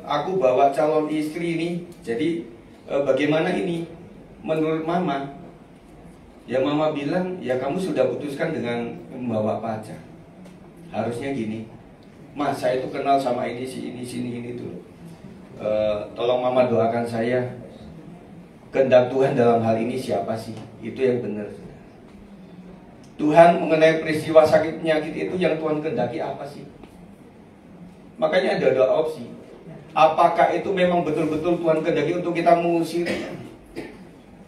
Speaker 1: aku bawa calon istri ini. Jadi bagaimana ini menurut mama? Ya mama bilang, ya kamu sudah putuskan dengan membawa pacar. Harusnya gini, Mas, saya itu kenal sama ini sini tuh. Tolong mama doakan saya. Kehendak Tuhan dalam hal ini siapa sih? Itu yang benar. Tuhan mengenai peristiwa sakit penyakit itu yang Tuhan kehendaki apa sih? Makanya ada dua opsi. Apakah itu memang betul-betul Tuhan kehendaki untuk kita mengusir?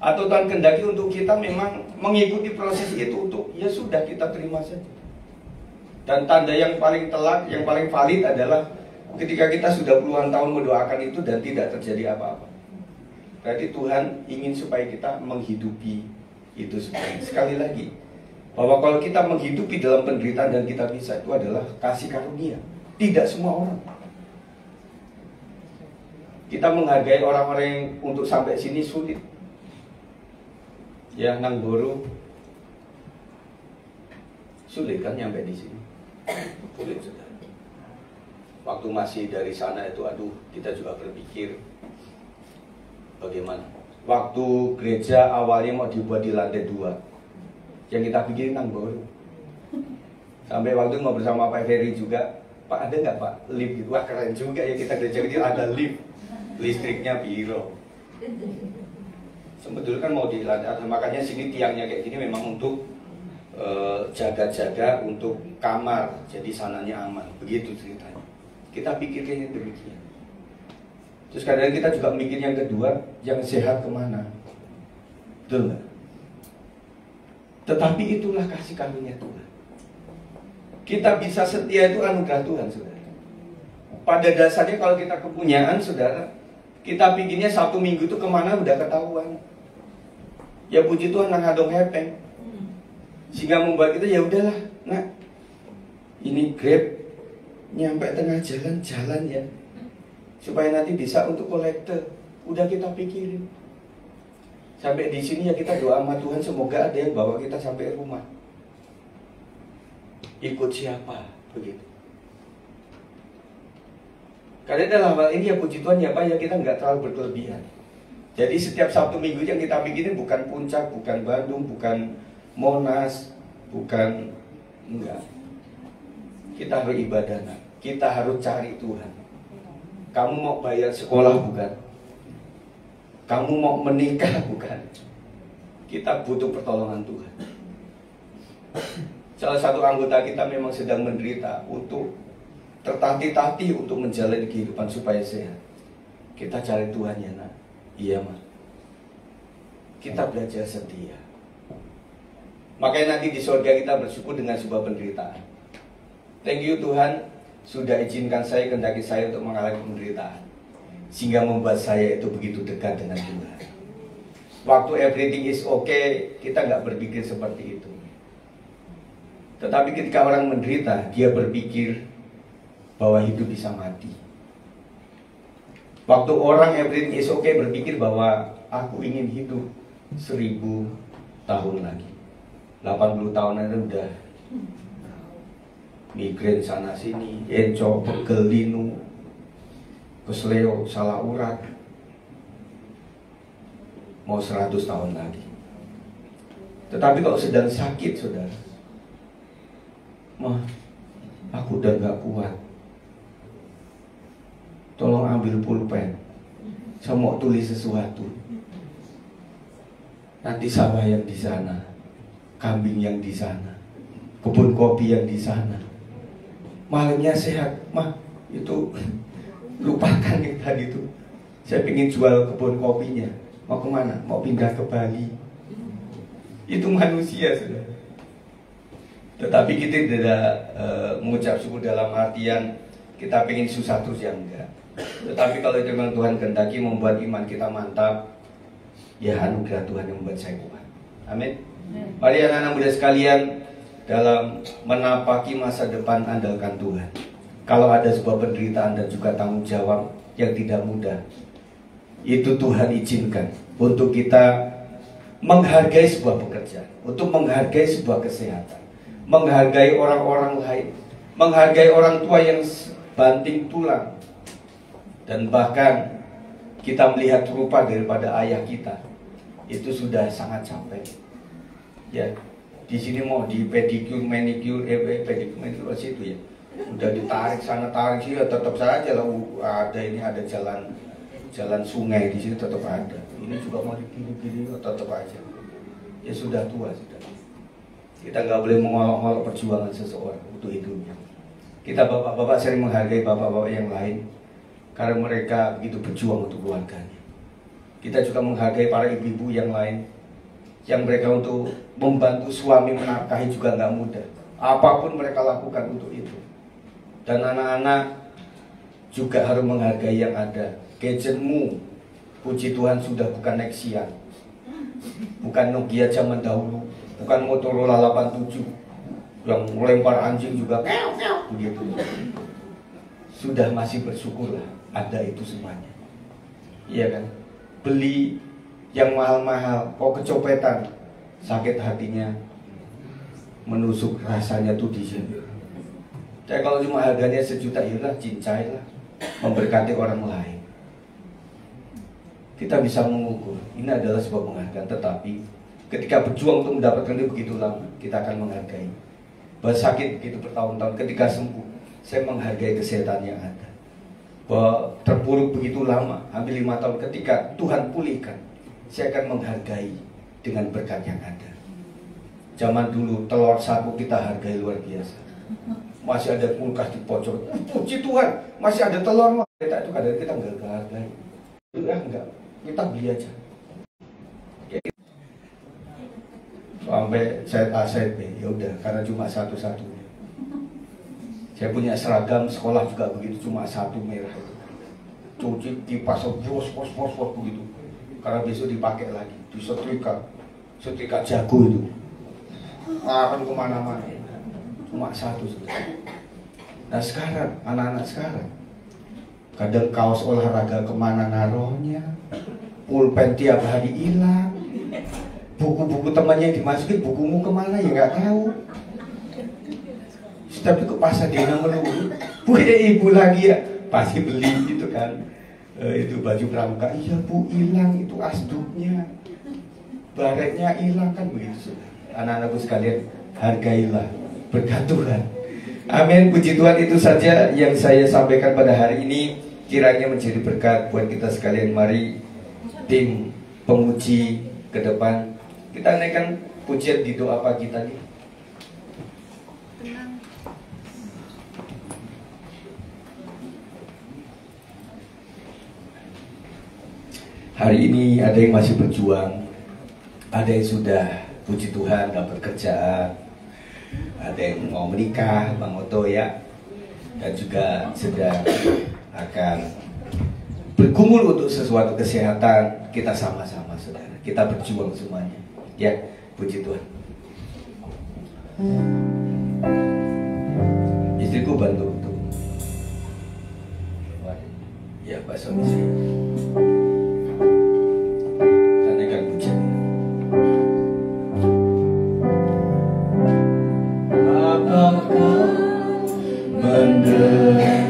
Speaker 1: Atau Tuhan kehendaki untuk kita memang mengikuti proses itu untuk ya sudah kita terima saja. Dan tanda yang paling telak, yang paling valid adalah ketika kita sudah puluhan tahun mendoakan itu dan tidak terjadi apa-apa. Berarti Tuhan ingin supaya kita menghidupi itu semua. Sekali lagi, bahwa kalau kita menghidupi dalam penderitaan dan kita bisa, itu adalah kasih karunia. Tidak semua orang. Kita menghargai orang-orang yang untuk sampai sini sulit. Ya, Nangboro sulit kan nyampe di sini. Sulit sudah. Waktu masih dari sana itu, aduh, kita juga berpikir bagaimana. Waktu gereja awalnya mau dibuat di lantai 2, yang kita pikirin Nangboro. Sampai waktu mau bersama Pak Ferry juga, Pak ada nggak Pak lift gitu? Wah keren juga ya, kita gereja kecil ada lift, listriknya biro. Sebetulnya kan mau di lantai, makanya sini tiangnya kayak gini memang untuk jaga-jaga untuk kamar, jadi sananya aman. Begitu ceritanya. Kita pikirnya demikian. Terus kadang kita juga mikir yang kedua, yang sehat kemana? Betul nggak? Tetapi itulah kasih karunia Tuhan. Kita bisa setia itu anugerah Tuhan, saudara. Pada dasarnya kalau kita kepunyaan, saudara, kita pikirnya Sabtu Minggu itu kemana udah ketahuan. Ya puji Tuhan, nang hadong hepeng. Sehingga membuat kita ya udahlah, nah ini Grab nyampe tengah jalan ya, supaya nanti bisa untuk kolektor. Udah kita pikirin. Sampai di sini ya kita doa sama Tuhan, semoga ada yang bawa kita sampai rumah. Ikut siapa? Begitu. Karena dalam hal ini ya puji Tuhan ya Pak, ya kita nggak terlalu berkelebihan. Jadi setiap Sabtu Minggu yang kita pikirin bukan Puncak, bukan Bandung, bukan Monas, bukan, enggak. Kita harus ibadah, kita harus cari Tuhan. Kamu mau bayar sekolah bukan? Kamu mau menikah bukan? Kita butuh pertolongan Tuhan. Salah satu anggota kita memang sedang menderita untuk tertatih-tatih untuk menjalani kehidupan supaya sehat. Kita cari Tuhan ya nak. Iya mah. Kita belajar setia. Makanya nanti di surga kita bersyukur dengan sebuah penderitaan. Thank you Tuhan, sudah izinkan saya, kehendaki saya untuk mengalami penderitaan, sehingga membuat saya itu begitu dekat dengan Tuhan. Waktu everything is okay, kita nggak berpikir seperti itu. Tetapi ketika orang menderita, dia berpikir bahwa hidup bisa mati. Waktu orang everything is okay berpikir bahwa aku ingin hidup 1000 tahun lagi. 80 tahunan itu udah migrain sana sini, encok, pegel, linu, kesleo, salah urat. Mau 100 tahun lagi. Tetapi kalau sedang sakit, saudara, mah, aku udah gak kuat. Tolong ambil pulpen, saya mau tulis sesuatu. Nanti sawah yang di sana, kambing yang di sana, kebun kopi yang di sana. Malamnya sehat, mah itu lupakan yang tadi itu. Saya ingin jual kebun kopinya. Mau kemana? Mau pindah ke Bali. Itu manusia sudah. Tetapi kita tidak mengucap syukur dalam artian kita ingin susah terus, yang enggak. Tetapi kalau memang Tuhan kehendaki membuat iman kita mantap, ya anugerah Tuhan yang membuat saya kuat. Amin. Mari anak-anak muda sekalian, dalam menapaki masa depan andalkan Tuhan. Kalau ada sebuah penderitaan dan juga tanggung jawab yang tidak mudah, itu Tuhan izinkan untuk kita menghargai sebuah pekerjaan, untuk menghargai sebuah kesehatan, menghargai orang-orang lain, menghargai orang tua yang banting tulang, dan bahkan kita melihat rupa daripada ayah kita, itu sudah sangat capek. Ya, di sini mau di pedicure, manicure, pedicure, manicure situ ya, udah ditarik sana tarik sini, tetap saja lah ada jalan sungai di sini tetap ada. Ini juga mau di kiri tetap aja. Ya sudah tua sudah. Kita nggak boleh mengolok-olok perjuangan seseorang untuk hidupnya. Kita bapak-bapak sering menghargai bapak-bapak yang lain karena mereka begitu berjuang untuk keluarganya. Kita juga menghargai para ibu-ibu yang lain yang mereka untuk membantu suami menafkahi juga nggak mudah. Apapun mereka lakukan untuk itu. Dan anak-anak juga harus menghargai yang ada. Gadgetmu, puji Tuhan sudah bukan Nexian, bukan Nokia zaman dahulu, bukan Motorola 87 yang melempar anjing juga begitu. Sudah masih bersyukurlah ada itu semuanya. Iya kan? Beli yang mahal-mahal, kok kecopetan, sakit hatinya menusuk rasanya tuh di sini. Jadi kalau cuma harganya sejuta, yalah cincai lah, memberkati orang lain. Kita bisa mengukur, ini adalah sebuah penghargaan, tetapi ketika berjuang untuk mendapatkan itu begitu lama, kita akan menghargai. Bahwa sakit begitu bertahun-tahun, ketika sembuh, saya menghargai kesehatan yang ada. Bahwa terpuruk begitu lama, hampir 5 tahun, ketika Tuhan pulihkan, saya akan menghargai dengan berkat yang ada. Zaman dulu telur sapu kita hargai luar biasa. Masih ada kulkas di pojok, puji Tuhan, masih ada telur. Kita itu kadang kita nggak hargai. Enggak, kita beli aja. Sampai saya A, saya B, ya udah, karena cuma satu-satunya. Saya punya seragam sekolah juga begitu, cuma satu merah itu. Cuci kipas, bos begitu. Karena besok dipakai lagi, setrika jago itu. Akan kemana-mana. Cuma satu sudah. Nah sekarang, anak-anak sekarang, kadang kaos olahraga kemana naruhnya, pulpen tiap hari hilang, buku-buku temannya dimasukin, bukumu kemana ya nggak tahu. Tapi ke Pasadena melulu, ibu lagi ya, pasti beli gitu kan, itu baju pramuka, iya bu hilang itu asduknya, baretnya hilang kan begitu sudah. Anak-anakku sekalian, hargailah berkat Tuhan. Amin, puji Tuhan. Itu saja yang saya sampaikan pada hari ini. Kiranya menjadi berkat buat kita sekalian. Mari tim pemuji ke depan. Kita naikkan pujian di doa pagi tadi. Hari ini ada yang masih berjuang, ada yang sudah puji Tuhan dapat kerjaan, ada yang mau menikah, Bang Oto ya, dan juga sedang akan bergumul untuk sesuatu kesehatan. Kita sama-sama saudara, kita berjuang semuanya ya, puji Tuhan. Istriku bantu untuk ya Pak suami saya. Tanyakan pujian. Apakah mendengar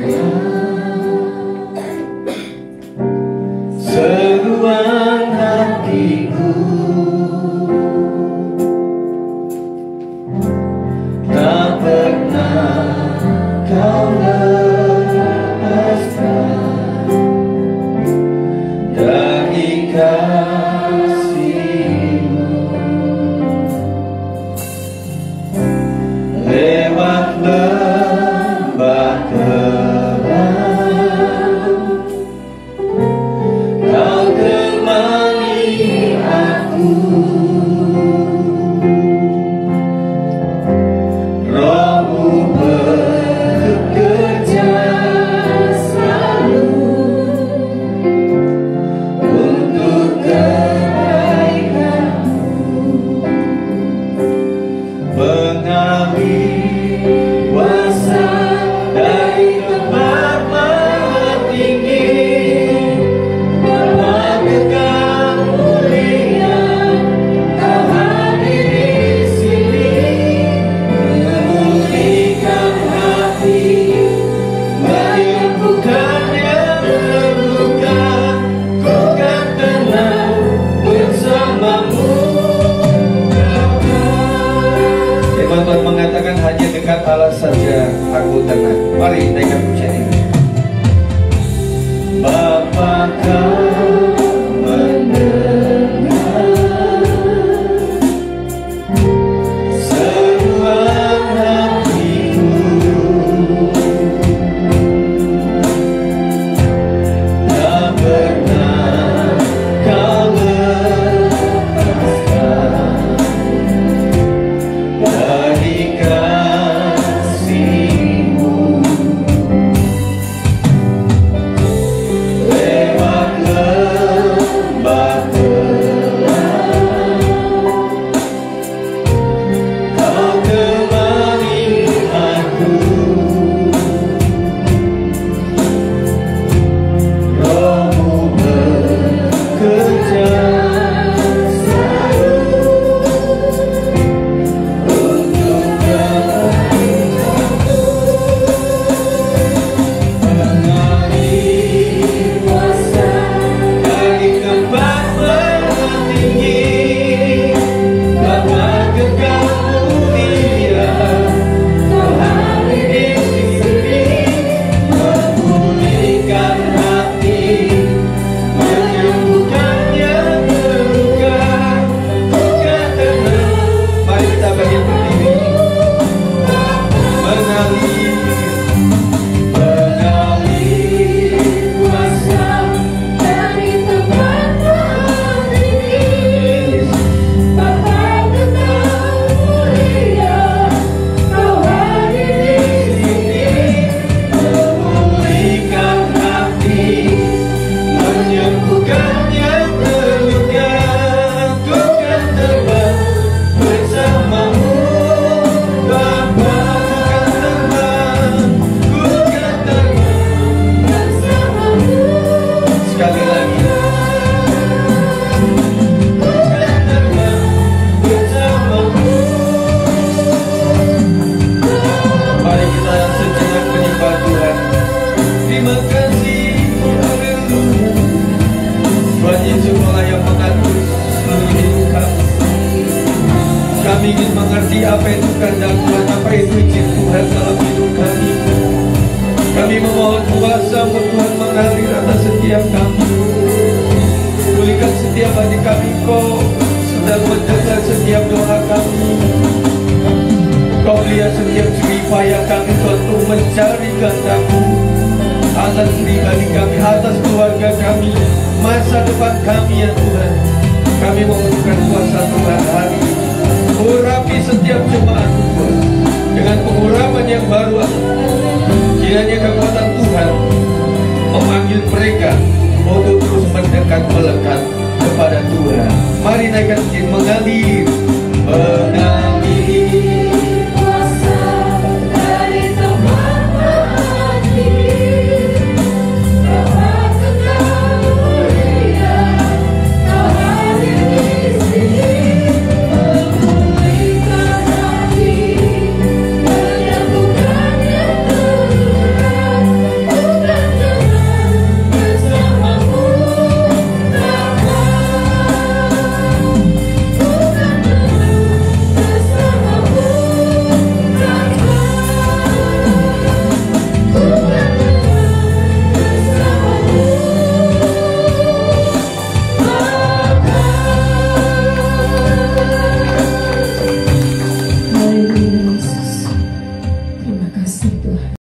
Speaker 1: seruan hatiku, tak pernah kau lepaskan tenang. Mari naikkan pujian ini. Bapa kau mendengar seruan hatiku, tak pernah kau lepaskan dari kasih-Mu. Lewat lembah gelap, Kau temani aku. Roh-Mu bekerja selalu untuk mengalih kuasa dari tempat tertinggi. Bapa kekal mulia, Kau hadir di sini, memulihkan hati, menyembuhkan yang terluka. Bukan tenang, mari kita bangkit berdiri. Mengalih kuasa dari tempat tertinggi. Bapa kekal mulia, Kau hadir di sini, memulihkan hati, menyembuhkan yang terluka. Ku kan terbang bersama-Mu, Bapa. Ku kan terbang bersama-Mu. Sekali lagi. Ku kan terbang bersama-Mu. Mari kita sejenak menyembah Tuhan. Terima kasih, haleluya. Tuhan Yesus yang mengatur seluruh hidup kami. Kami ingin mengerti apa itu kehendak Tuhan, apa itu izin Tuhan dalam hidup kami. Kami memohon kuasa-Mu Tuhan mengalir atas setiap kami. Pulihkan setiap hati kami, Kau sedang mendengar setiap doa kami. Kau lihat setiap jeripaya kami Tuhan untuk mencari kehendak-Mu atas pribadi kami, atas keluarga kami, masa depan kami ya Tuhan. Kami membutuhkan kuasa Tuhan hari ini. Urapi setiap jemaat Tuhan dengan pengurapan yang baru. Kiranya kekuatan Tuhan memanggil mereka untuk terus mendekat melekat kepada Tuhan. Mari naikkan